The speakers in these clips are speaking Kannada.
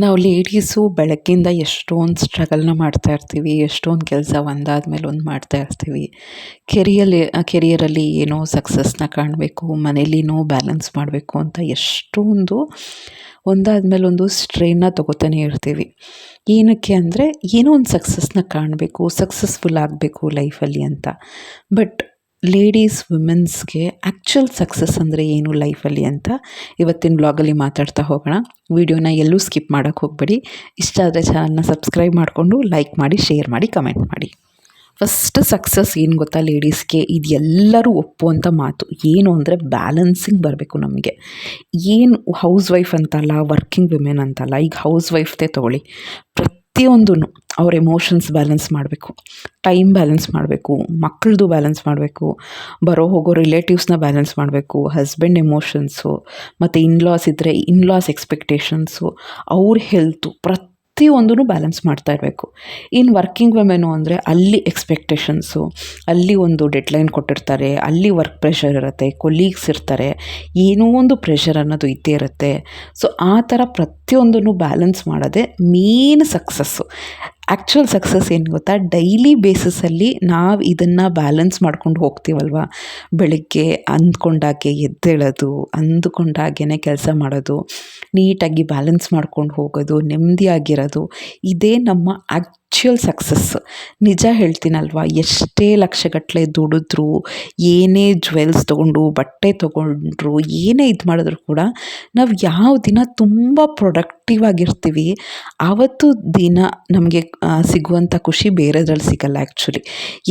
ನಾವು ಲೇಡೀಸು ಬೆಳಗ್ಗಿಂದ ಎಷ್ಟೊಂದು ಸ್ಟ್ರಗಲ್ನ ಮಾಡ್ತಾ ಇರ್ತೀವಿ. ಎಷ್ಟೊಂದು ಕೆಲಸ ಒಂದಾದ್ಮೇಲೆ ಒಂದು ಮಾಡ್ತಾ ಇರ್ತೀವಿ. ಕೆರಿಯರಲ್ಲಿ ಏನೋ ಸಕ್ಸಸ್ನ ಕಾಣಬೇಕು, ಮನೇಲಿನೋ ಬ್ಯಾಲೆನ್ಸ್ ಮಾಡಬೇಕು ಅಂತ ಎಷ್ಟೊಂದು ಒಂದಾದ್ಮೇಲೆ ಒಂದು ಸ್ಟ್ರೈನ್ನ ತೊಗೋತಾನೆ ಇರ್ತೀವಿ. ಏನಕ್ಕೆ ಅಂದರೆ ಏನೋ ಒಂದು ಸಕ್ಸಸ್ನ ಕಾಣಬೇಕು, ಸಕ್ಸಸ್ಫುಲ್ ಆಗಬೇಕು ಲೈಫಲ್ಲಿ ಅಂತ. ಬಟ್ ಲೇಡೀಸ್ ವುಮೆನ್ಸ್ಗೆ ಆ್ಯಕ್ಚುಯಲ್ ಸಕ್ಸಸ್ ಅಂದರೆ ಏನು ಲೈಫಲ್ಲಿ ಅಂತ ಇವತ್ತಿನ ಬ್ಲಾಗಲ್ಲಿ ಮಾತಾಡ್ತಾ ಹೋಗೋಣ. ವಿಡಿಯೋನ ಎಲ್ಲೂ ಸ್ಕಿಪ್ ಮಾಡೋಕ್ಕೆ ಹೋಗಬೇಡಿ. ಇಷ್ಟ ಆದರೆ ಚಾನಲ್ನ ಸಬ್ಸ್ಕ್ರೈಬ್ ಮಾಡಿಕೊಂಡು ಲೈಕ್ ಮಾಡಿ, ಶೇರ್ ಮಾಡಿ, ಕಮೆಂಟ್ ಮಾಡಿ. ಫಸ್ಟ್ ಸಕ್ಸಸ್ ಏನು ಗೊತ್ತಾ ಲೇಡೀಸ್ಗೆ, ಇದು ಎಲ್ಲರೂ ಒಪ್ಪುವಂಥ ಮಾತು. ಏನು ಅಂದರೆ ಬ್ಯಾಲೆನ್ಸಿಂಗ್ ಬರಬೇಕು ನಮಗೆ. ಏನು ಹೌಸ್ ವೈಫ್ ಅಂತಲ್ಲ, ವರ್ಕಿಂಗ್ ವಿಮೆನ್ ಅಂತಲ್ಲ, ಈಗ ಹೌಸ್ ವೈಫ್ದೇ ತೊಗೊಳ್ಳಿ. ಪ್ರತಿಯೊಂದೂ ಅವ್ರ ಎಮೋಷನ್ಸ್ ಬ್ಯಾಲೆನ್ಸ್ ಮಾಡಬೇಕು, ಟೈಮ್ ಬ್ಯಾಲೆನ್ಸ್ ಮಾಡಬೇಕು, ಮಕ್ಕಳದು ಬ್ಯಾಲೆನ್ಸ್ ಮಾಡಬೇಕು, ಬರೋ ಹೋಗೋ ರಿಲೇಟಿವ್ಸ್ನ ಬ್ಯಾಲೆನ್ಸ್ ಮಾಡಬೇಕು, ಹಸ್ಬೆಂಡ್ ಎಮೋಷನ್ಸು, ಮತ್ತು ಇನ್ಲಾಸ್ ಇದ್ದರೆ ಇನ್ಲಾಸ್ ಎಕ್ಸ್ಪೆಕ್ಟೇಷನ್ಸು, ಅವ್ರ ಹೆಲ್ತು, ಪ್ರತಿಯೊಂದೂ ಬ್ಯಾಲೆನ್ಸ್ ಮಾಡ್ತಾ ಇರಬೇಕು. ಇನ್ನು ವರ್ಕಿಂಗ್ ವುಮೆನು ಅಂದರೆ ಅಲ್ಲಿ ಎಕ್ಸ್ಪೆಕ್ಟೇಷನ್ಸು, ಅಲ್ಲಿ ಒಂದು ಡೆಡ್ಲೈನ್ ಕೊಟ್ಟಿರ್ತಾರೆ, ಅಲ್ಲಿ ವರ್ಕ್ ಪ್ರೆಷರ್ ಇರುತ್ತೆ, ಕೊಲೀಗ್ಸ್ ಇರ್ತಾರೆ, ಏನೋ ಒಂದು ಪ್ರೆಷರ್ ಅನ್ನೋದು ಇದ್ದೇ ಇರುತ್ತೆ. ಸೊ ಆ ಥರ ಪ್ರತಿಯೊಂದನ್ನು ಬ್ಯಾಲೆನ್ಸ್ ಮಾಡೋದೇ ಮೇನ್ ಸಕ್ಸಸ್ಸು. ಆ್ಯಕ್ಚುಯಲ್ ಸಕ್ಸಸ್ ಏನು ಗೊತ್ತಾ, ಡೈಲಿ ಬೇಸಿಸಲ್ಲಿ ನಾವು ಇದನ್ನು ಬ್ಯಾಲೆನ್ಸ್ ಮಾಡ್ಕೊಂಡು ಹೋಗ್ತೀವಲ್ವ. ಬೆಳಗ್ಗೆ ಅಂದ್ಕೊಂಡಾಗೆ ಎದ್ದೇಳೋದು, ಅಂದುಕೊಂಡಾಗೇ ಕೆಲಸ ಮಾಡೋದು, ನೀಟಾಗಿ ಬ್ಯಾಲೆನ್ಸ್ ಮಾಡ್ಕೊಂಡು ಹೋಗೋದು, ನೆಮ್ಮದಿಯಾಗಿರೋದು, ಇದೇ ನಮ್ಮ ಆ್ಯಕ್ಚುಯಲ್ ಸಕ್ಸಸ್ಸು. ನಿಜ ಹೇಳ್ತೀನಲ್ವ, ಎಷ್ಟೇ ಲಕ್ಷಗಟ್ಟಲೆ ದುಡಿದ್ರೂ, ಏನೇ ಜ್ಯುವೆಲ್ಸ್ ತೊಗೊಂಡು, ಬಟ್ಟೆ ತೊಗೊಂಡ್ರು, ಏನೇ ಇದು ಮಾಡಿದ್ರು ಕೂಡ ನಾವು ಯಾವ ದಿನ ತುಂಬ ಪ್ರೊಡಕ್ಟಿವ್ ಆಗಿರ್ತೀವಿ ಆವತ್ತು ದಿನ ನಮಗೆ ಸಿಗುವಂಥ ಖುಷಿ ಬೇರೆದ್ರಲ್ಲಿ ಸಿಗಲ್ಲ. ಆ್ಯಕ್ಚುಲಿ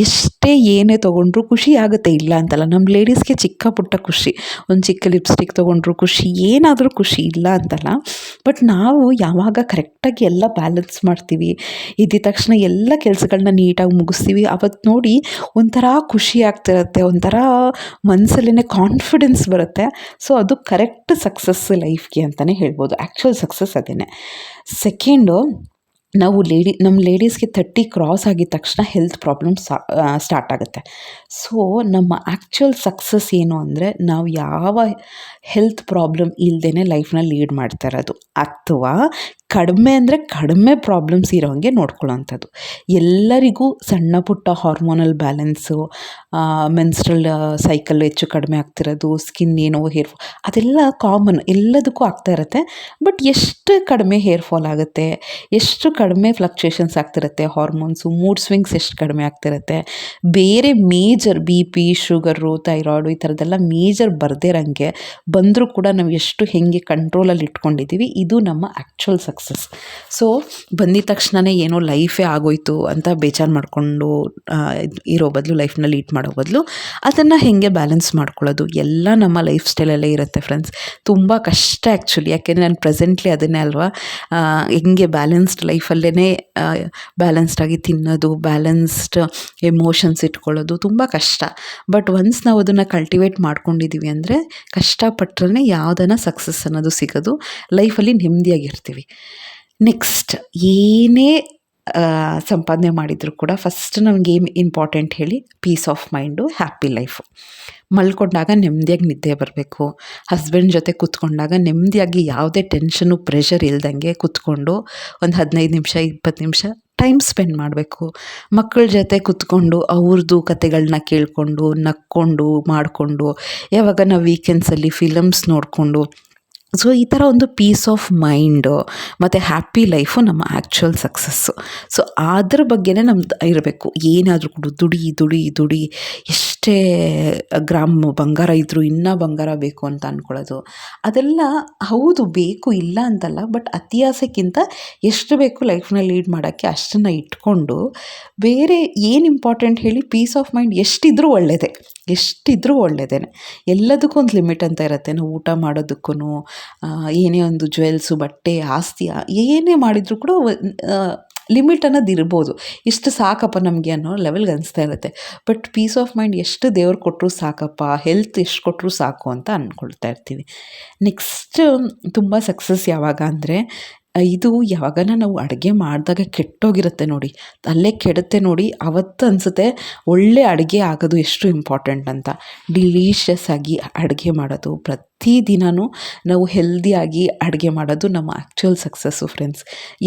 ಎಷ್ಟೇ ಏನೇ ತೊಗೊಂಡ್ರು ಖುಷಿ ಆಗುತ್ತೆ, ಇಲ್ಲ ಅಂತಲ್ಲ. ನಮ್ಮ ಲೇಡೀಸ್ಗೆ ಚಿಕ್ಕ ಪುಟ್ಟ ಖುಷಿ, ಒಂದು ಚಿಕ್ಕ ಲಿಪ್ಸ್ಟಿಕ್ ತೊಗೊಂಡ್ರು ಖುಷಿ, ಏನಾದರೂ ಖುಷಿ, ಇಲ್ಲ ಅಂತಲ್ಲ. ಬಟ್ ನಾವು ಯಾವಾಗ ಕರೆಕ್ಟಾಗಿ ಎಲ್ಲ ಬ್ಯಾಲೆನ್ಸ್ ಮಾಡ್ತೀವಿ, ಇದ್ದ ತಕ್ಷಣ ಎಲ್ಲ ಕೆಲಸಗಳನ್ನ ನೀಟಾಗಿ ಮುಗಿಸ್ತೀವಿ, ಅವತ್ತು ನೋಡಿ ಒಂಥರ ಖುಷಿ ಆಗ್ತಿರತ್ತೆ, ಒಂಥರ ಮನಸ್ಸಲ್ಲೇ ಕಾನ್ಫಿಡೆನ್ಸ್ ಬರುತ್ತೆ. ಸೊ ಅದು ಕರೆಕ್ಟ್ ಸಕ್ಸಸ್ ಲೈಫ್ಗೆ ಅಂತಲೇ ಹೇಳ್ಬೋದು. ಆ್ಯಕ್ಚುಯಲ್ ಸಕ್ಸಸ್ ಅದೇನೆ. ಸೆಕೆಂಡು, ನಮ್ಮ ಲೇಡೀಸ್ಗೆ 30 ಕ್ರಾಸ್ ಆಗಿದ ತಕ್ಷಣ ಹೆಲ್ತ್ ಪ್ರಾಬ್ಲಮ್ಸ್ ಸ್ಟಾರ್ಟ್ ಆಗುತ್ತೆ. ಸೊ ನಮ್ಮ ಆ್ಯಕ್ಚುಯಲ್ ಸಕ್ಸಸ್ ಏನು ಅಂದರೆ ನಾವು ಯಾವ ಹೆಲ್ತ್ ಪ್ರಾಬ್ಲಮ್ ಇಲ್ಲದೇ ಲೈಫ್ನ ಲೀಡ್ ಮಾಡ್ತಾ ಇರೋದು, ಅಥವಾ ಕಡಿಮೆ ಅಂದರೆ ಕಡಿಮೆ ಪ್ರಾಬ್ಲಮ್ಸ್ ಇರೋಂಗೆ ನೋಡ್ಕೊಳ್ಳೋವಂಥದ್ದು. ಎಲ್ಲರಿಗೂ ಸಣ್ಣ ಪುಟ್ಟ ಹಾರ್ಮೋನಲ್ ಬ್ಯಾಲೆನ್ಸು, ಮೆನ್ಸ್ಟ್ರಲ್ ಸೈಕಲ್ ಹೆಚ್ಚು ಕಡಿಮೆ ಆಗ್ತಿರೋದು, ಸ್ಕಿನ್ ಏನೋ ಹೇರ್ ಫಾಲ್, ಅದೆಲ್ಲ ಕಾಮನ್, ಎಲ್ಲದಕ್ಕೂ ಆಗ್ತಾ ಇರುತ್ತೆ. ಬಟ್ ಎಷ್ಟು ಕಡಿಮೆ ಹೇರ್ ಫಾಲ್ ಆಗುತ್ತೆ, ಎಷ್ಟು ಕಡಿಮೆ ಫ್ಲಕ್ಚುಯೇಷನ್ಸ್ ಆಗ್ತಿರುತ್ತೆ ಹಾರ್ಮೋನ್ಸು, ಮೂಡ್ ಸ್ವಿಂಗ್ಸ್ ಎಷ್ಟು ಕಡಿಮೆ ಆಗ್ತಿರುತ್ತೆ, ಬೇರೆ ಮೇಜರ್ BP, ಶುಗರು, ಥೈರಾಯ್ಡು, ಈ ಥರದ್ದೆಲ್ಲ ಮೇಜರ್ ಬರದೇ ಇರೋಂಗೆ ಬಂದರೂ ಕೂಡ ನಾವು ಎಷ್ಟು ಹೆಂಗೆ ಕಂಟ್ರೋಲಲ್ಲಿ ಇಟ್ಕೊಂಡಿದ್ದೀವಿ, ಇದು ನಮ್ಮ ಆ್ಯಕ್ಚುಯಲ್ ಸಕ್ಸಸ್. ಸೊ ಬಂದಿದ ತಕ್ಷಣವೇ ಏನೋ ಲೈಫೇ ಆಗೋಯ್ತು ಅಂತ ಬೇಜಾರು ಮಾಡಿಕೊಂಡು ಇರೋ ಬದಲು, ಲೈಫ್ನ ಲೀಡ್ ಮಾಡೋ ಬದಲು ಅದನ್ನು ಹೇಗೆ ಬ್ಯಾಲೆನ್ಸ್ ಮಾಡ್ಕೊಳ್ಳೋದು, ಎಲ್ಲ ನಮ್ಮ ಲೈಫ್ ಸ್ಟೈಲಲ್ಲೇ ಇರುತ್ತೆ ಫ್ರೆಂಡ್ಸ್. ತುಂಬ ಕಷ್ಟ ಆ್ಯಕ್ಚುಲಿ, ಯಾಕೆಂದರೆ ನಾನು ಪ್ರೆಸೆಂಟ್ಲಿ ಅದನ್ನೇ ಅಲ್ವಾ, ಹೆಂಗೆ ಬ್ಯಾಲೆನ್ಸ್ಡ್ ಲೈಫಲ್ಲೇ ಬ್ಯಾಲೆನ್ಸ್ಡಾಗಿ ತಿನ್ನೋದು, ಬ್ಯಾಲೆನ್ಸ್ಡ್ ಎಮೋಷನ್ಸ್ ಇಟ್ಕೊಳ್ಳೋದು ತುಂಬ ಕಷ್ಟ. ಬಟ್ ಒನ್ಸ್ ನಾವು ಅದನ್ನು ಕಲ್ಟಿವೇಟ್ ಮಾಡ್ಕೊಂಡಿದ್ದೀವಿ ಅಂದರೆ ಕಷ್ಟಪಟ್ಟರೆ ಯಾವುದನ್ನ ಸಕ್ಸಸ್ ಅನ್ನೋದು ಸಿಗೋದು, ಲೈಫಲ್ಲಿ ನೆಮ್ಮದಿಯಾಗಿರ್ತೀವಿ. ನೆಕ್ಸ್ಟ್, ಏನೇ ಸಂಪಾದನೆ ಮಾಡಿದರೂ ಕೂಡ ಫಸ್ಟ್ ನಮಗೆ ಏನು ಇಂಪಾರ್ಟೆಂಟ್ ಹೇಳಿ, peace of mind, happy life. ಮಲ್ಕೊಂಡಾಗ ನೆಮ್ಮದಿಯಾಗಿ ನಿದ್ದೆ ಬರಬೇಕು. ಹಸ್ಬೆಂಡ್ ಜೊತೆ ಕೂತ್ಕೊಂಡಾಗ ನೆಮ್ಮದಿಯಾಗಿ ಯಾವುದೇ ಟೆನ್ಷನು, ಪ್ರೆಷರ್ ಇಲ್ದಂಗೆ ಕೂತ್ಕೊಂಡು ಒಂದು 15 ನಿಮಿಷ 20 ನಿಮಿಷ ಟೈಮ್ ಸ್ಪೆಂಡ್ ಮಾಡಬೇಕು. ಮಕ್ಕಳ ಜೊತೆ ಕೂತ್ಕೊಂಡು ಅವ್ರದ್ದು ಕತೆಗಳನ್ನ ಕೇಳಿಕೊಂಡು, ನಕ್ಕೊಂಡು, ಮಾಡಿಕೊಂಡು, ಯಾವಾಗ ನಾವು ವೀಕೆಂಡ್ಸಲ್ಲಿ ಫಿಲಮ್ಸ್ ನೋಡಿಕೊಂಡು, ಸೊ ಈ ಥರ ಒಂದು ಪೀಸ್ ಆಫ್ ಮೈಂಡು ಮತ್ತು ಹ್ಯಾಪಿ ಲೈಫು ನಮ್ಮ ಆ್ಯಕ್ಚುಯಲ್ ಸಕ್ಸಸ್ಸು. ಸೊ ಅದ್ರ ಬಗ್ಗೆನೇ ನಮ್ದು ಇರಬೇಕು. ಏನಾದರೂ ಕೂಡ ದುಡಿ ಎಷ್ಟೇ ಗ್ರಾಮ್ ಬಂಗಾರ ಇದ್ದರೂ ಇನ್ನೂ ಬಂಗಾರ ಬೇಕು ಅಂತ ಅಂದ್ಕೊಳ್ಳೋದು, ಅದೆಲ್ಲ ಹೌದು ಬೇಕು, ಇಲ್ಲ ಅಂತಲ್ಲ. ಬಟ್ ಅತಿ ಆಸೆಕ್ಕಿಂತ ಎಷ್ಟು ಬೇಕು ಲೈಫ್ನ ಲೀಡ್ ಮಾಡೋಕ್ಕೆ ಅಷ್ಟನ್ನು ಇಟ್ಕೊಂಡು, ಬೇರೆ ಏನು ಇಂಪಾರ್ಟೆಂಟ್ ಹೇಳಿ, ಪೀಸ್ ಆಫ್ ಮೈಂಡ್ ಎಷ್ಟಿದ್ರೂ ಒಳ್ಳೆಯದೇ. ಎಲ್ಲದಕ್ಕೂ ಒಂದು ಲಿಮಿಟ್ ಅಂತ ಇರುತ್ತೆ. ನಾವು ಊಟ ಮಾಡೋದಕ್ಕೂ, ಏನೇ ಒಂದು ಜ್ಯುವೆಲ್ಸು, ಬಟ್ಟೆ, ಆಸ್ತಿ, ಏನೇ ಮಾಡಿದರೂ ಕೂಡ ಲಿಮಿಟ್ ಅನ್ನೋದು ಇರ್ಬೋದು. ಇಷ್ಟು ಸಾಕಪ್ಪ ನಮಗೆ ಅನ್ನೋ ಲೆವೆಲ್ಗೆ ಅನಿಸ್ತಾ ಇರುತ್ತೆ. ಬಟ್ ಪೀಸ್ ಆಫ್ ಮೈಂಡ್ ಎಷ್ಟು ದೇವ್ರು ಕೊಟ್ಟರು ಸಾಕಪ್ಪ, ಹೆಲ್ತ್ ಎಷ್ಟು ಕೊಟ್ಟರು ಸಾಕು ಅಂತ ಅಂದ್ಕೊಳ್ತಾ ಇರ್ತೀವಿ. ನೆಕ್ಸ್ಟ್, ತುಂಬ ಸಕ್ಸಸ್ ಯಾವಾಗ ಅಂದರೆ, ಇದು ಯಾವಾಗನ ನಾವು ಅಡುಗೆ ಮಾಡಿದಾಗ ಕೆಟ್ಟೋಗಿರುತ್ತೆ ನೋಡಿ, ಅಲ್ಲೇ ಕೆಡುತ್ತೆ ನೋಡಿ, ಅವತ್ತು ಅನಿಸುತ್ತೆ ಒಳ್ಳೆ ಅಡುಗೆ ಆಗೋದು ಎಷ್ಟು ಇಂಪಾರ್ಟೆಂಟ್ ಅಂತ. ಡಿಲೀಷಿಯಸ್ ಆಗಿ ಅಡುಗೆ ಮಾಡೋದು, ಪ್ರತಿದಿನವೂ ನಾವು ಹೆಲ್ದಿಯಾಗಿ ಅಡುಗೆ ಮಾಡೋದು ನಮ್ಮ ಆ್ಯಕ್ಚುಯಲ್ ಸಕ್ಸಸ್ಸು ಫ್ರೆಂಡ್ಸ್.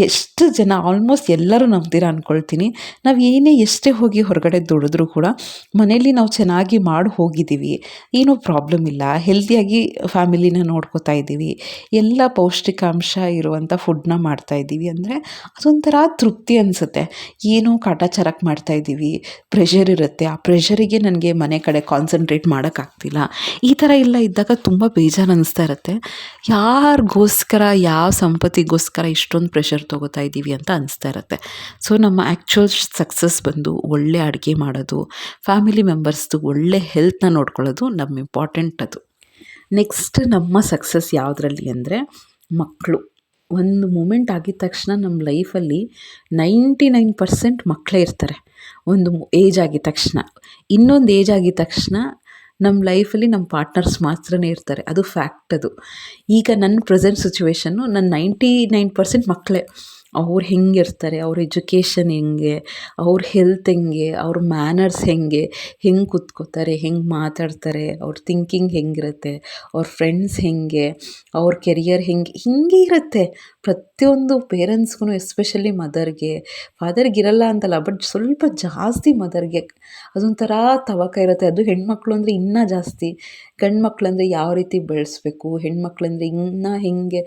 ಎಷ್ಟು ಜನ ಆಲ್ಮೋಸ್ಟ್ ಎಲ್ಲರೂ ನಂಬ್ತೀರಾ ಅಂದ್ಕೊಳ್ತೀನಿ. ನಾವು ಏನೇ ಎಷ್ಟೇ ಹೋಗಿ ಹೊರಗಡೆ ದುಡಿದ್ರೂ ಕೂಡ ಮನೇಲಿ ನಾವು ಚೆನ್ನಾಗಿ ಮಾಡಿ ಹೋಗಿದ್ದೀವಿ, ಏನೂ ಪ್ರಾಬ್ಲಮ್ ಇಲ್ಲ, ಹೆಲ್ದಿಯಾಗಿ ಫ್ಯಾಮಿಲಿನ ನೋಡ್ಕೋತಾ ಇದ್ದೀವಿ, ಎಲ್ಲ ಪೌಷ್ಟಿಕಾಂಶ ಇರುವಂಥ ಫುಡ್ನ ಮಾಡ್ತಾಯಿದ್ದೀವಿ ಅಂದರೆ ಅದೊಂಥರ ತೃಪ್ತಿ ಅನಿಸುತ್ತೆ. ಏನೋ ಕಾಟಾಚಾರಕ್ಕೆ ಮಾಡ್ತಾಯಿದ್ದೀವಿ, ಪ್ರೆಷರ್ ಇರುತ್ತೆ, ಆ ಪ್ರೆಷರಿಗೆ ನನಗೆ ಮನೆ ಕಡೆ ಕಾನ್ಸಂಟ್ರೇಟ್ ಮಾಡೋಕ್ಕಾಗ್ತಿಲ್ಲ, ಈ ಥರ ಎಲ್ಲ ಇದ್ದಾಗ ತುಂಬ ಬೇಜಾರು ಅನ್ನಿಸ್ತಾ ಇರುತ್ತೆ. ಯಾರಿಗೋಸ್ಕರ ಯಾವ ಸಂಪತ್ತಿಗೋಸ್ಕರ ಇಷ್ಟೊಂದು ಪ್ರೆಷರ್ ತೊಗೋತಾ ಇದ್ದೀವಿ ಅಂತ ಅನಿಸ್ತಾ ಇರುತ್ತೆ. ಸೊ ನಮ್ಮ ಆ್ಯಕ್ಚುಯಲ್ ಸಕ್ಸಸ್ ಬಂದು ಒಳ್ಳೆ ಅಡುಗೆ ಮಾಡೋದು, ಫ್ಯಾಮಿಲಿ ಮೆಂಬರ್ಸ್ದು ಒಳ್ಳೆ ಹೆಲ್ತ್ನ ನೋಡ್ಕೊಳ್ಳೋದು ನಮ್ಮ ಇಂಪಾರ್ಟೆಂಟ್. ಅದು ನೆಕ್ಸ್ಟ್ ನಮ್ಮ ಸಕ್ಸಸ್ ಯಾವುದರಲ್ಲಿ ಅಂದರೆ ಮಕ್ಕಳು. ಒಂದು ಮೂಮೆಂಟ್ ಆಗಿದ ತಕ್ಷಣ ನಮ್ಮ ಲೈಫಲ್ಲಿ 99% ಮಕ್ಕಳೇ ಇರ್ತಾರೆ. ಒಂದು ಏಜ್ ಆಗಿದ ತಕ್ಷಣ. ಇನ್ನೊಂದು ಏಜ್ ಆಗಿದ ತಕ್ಷಣ ನಮ್ಮ ಲೈಫಲ್ಲಿ ನಮ್ಮ ಪಾರ್ಟ್ನರ್ಸ್ ಮಾತ್ರನೇ ಇರ್ತಾರೆ. ಅದು ಫ್ಯಾಕ್ಟ್. ಅದು ಈಗ ನನ್ನ ಪ್ರೆಸೆಂಟ್ ಸಿಚುವೇಶನ್ನು ನನ್ನ 99% ಮಕ್ಕಳೇ. ಅವ್ರು ಹೆಂಗಿರ್ತಾರೆ, ಅವ್ರ ಎಜುಕೇಷನ್ ಹೆಂಗೆ, ಅವ್ರ ಹೆಲ್ತ್ ಹೆಂಗೆ, ಅವ್ರ ಮ್ಯಾನರ್ಸ್ ಹೆಂಗೆ ಕೂತ್ಕೋತಾರೆ, ಹೆಂಗೆ ಮಾತಾಡ್ತಾರೆ, ಅವ್ರ ಥಿಂಕಿಂಗ್ ಹೆಂಗಿರುತ್ತೆ, ಅವ್ರ ಫ್ರೆಂಡ್ಸ್ ಹೆಂಗೆ, ಅವ್ರ ಕೆರಿಯರ್ ಹಿಂಗೆ ಇರುತ್ತೆ. ಪ್ರತಿಯೊಂದು ಪೇರೆಂಟ್ಸ್ಗೂ, ಎಸ್ಪೆಷಲಿ ಮದರ್ಗೆ. ಫಾದರ್ಗೆ ಇರಲ್ಲ ಅಂತಲ್ಲ, ಬಟ್ ಸ್ವಲ್ಪ ಜಾಸ್ತಿ ಮದರ್ಗೆ ಅದೊಂಥರ ತವಕ ಇರುತ್ತೆ. ಅದು ಹೆಣ್ಮಕ್ಳು ಅಂದರೆ ಇನ್ನೂ ಜಾಸ್ತಿ. ಗಂಡು ಮಕ್ಕಳಂದರೆ ಯಾವ ರೀತಿ ಬೆಳೆಸ್ಬೇಕು, ಹೆಣ್ಮಕ್ಳಂದರೆ ಇನ್ನೂ ಹೆಂಗೆ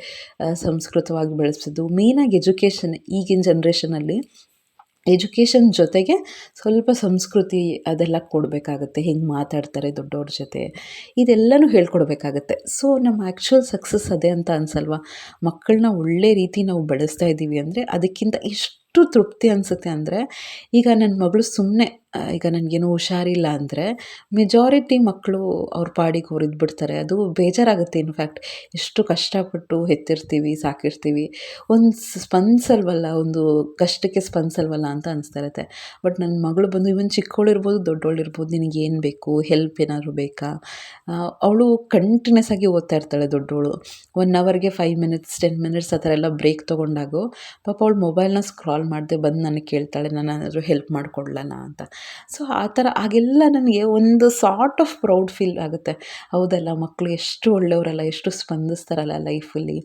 ಸಂಸ್ಕೃತವಾಗಿ ಬೆಳೆಸೋದು. ಮೇಯ್ನಾಗಿ ಎಜುಕೇಷನ್. ಈಗಿನ ಜನ್ರೇಷನಲ್ಲಿ ಎಜುಕೇಷನ್ ಜೊತೆಗೆ ಸ್ವಲ್ಪ ಸಂಸ್ಕೃತಿ ಅದೆಲ್ಲ ಕೊಡಬೇಕಾಗತ್ತೆ. ಹೆಂಗೆ ಮಾತಾಡ್ತಾರೆ ದೊಡ್ಡವ್ರ ಜೊತೆ, ಇದೆಲ್ಲನೂ ಹೇಳ್ಕೊಡ್ಬೇಕಾಗತ್ತೆ. ಸೊ ನಮ್ಮ ಆ್ಯಕ್ಚುಯಲ್ ಸಕ್ಸಸ್ ಅದೇ ಅಂತ ಅನ್ಸಲ್ವಾ? ಮಕ್ಕಳನ್ನ ಒಳ್ಳೆ ರೀತಿ ನಾವು ಬೆಳೆಸ್ತಾ ಇದ್ದೀವಿ ಅಂದರೆ ಅದಕ್ಕಿಂತ ಎಷ್ಟು ತೃಪ್ತಿ ಅನಿಸುತ್ತೆ ಅಂದರೆ, ಈಗ ನನ್ನ ಮಗಳು ಸುಮ್ಮನೆ ಈಗ ನನಗೇನೋ ಹುಷಾರಿಲ್ಲ ಅಂದರೆ ಮೆಜಾರಿಟಿ ಮಕ್ಕಳು ಅವ್ರ ಪಾಡಿಗೆ ಅವ್ರು ಇದ್ಬಿಡ್ತಾರೆ. ಅದು ಬೇಜಾರಾಗುತ್ತೆ. ಇನ್ಫ್ಯಾಕ್ಟ್ ಎಷ್ಟು ಕಷ್ಟಪಟ್ಟು ಹೆತ್ತಿರ್ತೀವಿ, ಸಾಕಿರ್ತೀವಿ, ಒಂದು ಸ್ಪಂದಿಸಲ್ವಲ್ಲ, ಒಂದು ಕಷ್ಟಕ್ಕೆ ಸ್ಪಂದಿಸಲ್ವಲ್ಲ ಅಂತ ಅನಿಸ್ತಾ ಇರುತ್ತೆ. ಬಟ್ ನನ್ನ ಮಗಳು ಬಂದು ಇವನ್ ಚಿಕ್ಕವಳಿರ್ಬೋದು ದೊಡ್ಡವಳಿರ್ಬೋದು, ನಿನಗೇನು ಬೇಕು, ಹೆಲ್ಪ್ ಏನಾದರೂ ಬೇಕಾ, ಅವಳು ಕಂಟಿನ್ಯೂಸ್ ಆಗಿ ಓದ್ತಾ ಇರ್ತಾಳೆ. ದೊಡ್ಡವಳು 1 ಅವರ್ಗೆ 5 ಮಿನಿಟ್ಸ್ 10 ಮಿನಿಟ್ಸ್ ಆ ಥರ ಎಲ್ಲ ಬ್ರೇಕ್ ತೊಗೊಂಡಾಗೋ ಪಾಪ ಅವಳು ಮೊಬೈಲ್ನ ಸ್ಕ್ರಾಲ್ ಮಾಡದೆ ಬಂದು ನನಗೆ ಕೇಳ್ತಾಳೆ, ನಾನು ಏನಾದರೂ ಹೆಲ್ಪ್ ಮಾಡಿಕೊಡ್ಲನ ಅಂತ. ಸೊ ಆ ಥರ ಆಗೆಲ್ಲ ನನಗೆ ಒಂದು ಸಾರ್ಟ್ ಆಫ್ ಪ್ರೌಡ್ ಫೀಲ್ ಆಗುತ್ತೆ. ಹೌದಲ್ಲ, ಮಕ್ಕಳು ಎಷ್ಟು ಒಳ್ಳೆಯವರಲ್ಲ, ಎಷ್ಟು ಸ್ಪಂದಿಸ್ತಾರಲ್ಲ ಲೈಫಲ್ಲಿ.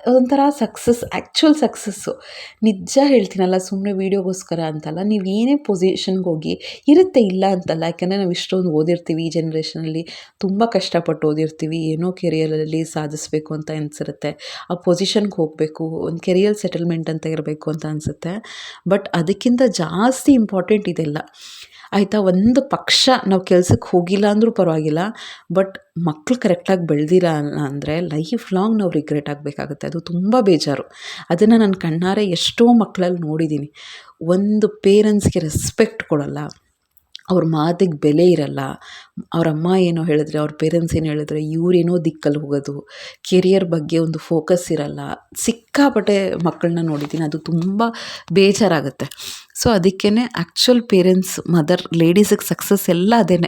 ಅದೊಂಥರ ಸಕ್ಸಸ್, ಆ್ಯಕ್ಚುಯಲ್ ಸಕ್ಸಸ್ಸು. ನಿಜ ಹೇಳ್ತೀನಲ್ಲ, ಸುಮ್ಮನೆ ವೀಡಿಯೋಗೋಸ್ಕರ ಅಂತಲ್ಲ. ನೀವು ಏನೇ ಪೊಸಿಷನ್ಗೆ ಹೋಗಿ ಇರುತ್ತೆ, ಇಲ್ಲ ಅಂತಲ್ಲ. ಯಾಕೆಂದರೆ ನಾವು ಇಷ್ಟೊಂದು ಓದಿರ್ತೀವಿ, ಈ ಜನ್ರೇಷನಲ್ಲಿ ತುಂಬ ಕಷ್ಟಪಟ್ಟು ಓದಿರ್ತೀವಿ, ಏನೋ ಕೆರಿಯರಲ್ಲಿ ಸಾಧಿಸಬೇಕು ಅಂತ ಅನಿಸಿರುತ್ತೆ. ಆ ಪೊಸಿಷನ್ಗೆ ಹೋಗಬೇಕು, ಒಂದು ಕೆರಿಯರ್ ಸೆಟಲ್ಮೆಂಟ್ ಅಂತ ಇರಬೇಕು ಅಂತ ಅನಿಸುತ್ತೆ. ಬಟ್ ಅದಕ್ಕಿಂತ ಜಾಸ್ತಿ ಇಂಪಾರ್ಟೆಂಟ್ ಇದೆಲ್ಲ, ಆಯಿತಾ? ಒಂದು ಪಕ್ಷ ನಾವು ಕೆಲ್ಸಕ್ಕೆ ಹೋಗಿಲ್ಲ ಅಂದರೂ ಪರವಾಗಿಲ್ಲ, ಬಟ್ ಮಕ್ಕಳು ಕರೆಕ್ಟಾಗಿ ಬೆಳೆದಿಲ್ಲ ಅಂದರೆ ಲೈಫ್ ಲಾಂಗ್ ನಾವು ರಿಗ್ರೆಟ್ ಆಗಬೇಕಾಗುತ್ತೆ. ಅದು ತುಂಬ ಬೇಜಾರು. ಅದನ್ನು ನಾನು ಕಣ್ಣಾರೆ ಎಷ್ಟೋ ಮಕ್ಕಳಲ್ಲಿ ನೋಡಿದ್ದೀನಿ. ಒಂದು ಪೇರೆಂಟ್ಸ್ಗೆ ರೆಸ್ಪೆಕ್ಟ್ ಕೊಡಲ್ಲ, ಅವ್ರ ಮಾತಿಗೆ ಬೆಲೆ ಇರಲ್ಲ. ಅವ್ರ ಅಮ್ಮ ಏನೋ ಹೇಳಿದ್ರೆ, ಅವ್ರ ಪೇರೆಂಟ್ಸ್ ಏನು ಹೇಳಿದ್ರೆ ಇವರೇನೋ ದಿಕ್ಕಲ್ಲಿ ಹೋಗೋದು, ಕೆರಿಯರ್ ಬಗ್ಗೆ ಒಂದು ಫೋಕಸ್ ಇರಲ್ಲ. ಸಿಕ್ಕಾಪಟ್ಟೆ ಮಕ್ಕಳನ್ನ ನೋಡಿದ್ದೀನಿ. ಅದು ತುಂಬ ಬೇಜಾರಾಗುತ್ತೆ. ಸೊ ಅದಕ್ಕೇ ಆ್ಯಕ್ಚುಯಲ್ ಪೇರೆಂಟ್ಸ್, ಮದರ್, ಲೇಡೀಸಿಗೆ ಸಕ್ಸಸ್ ಎಲ್ಲ ಅದೇ.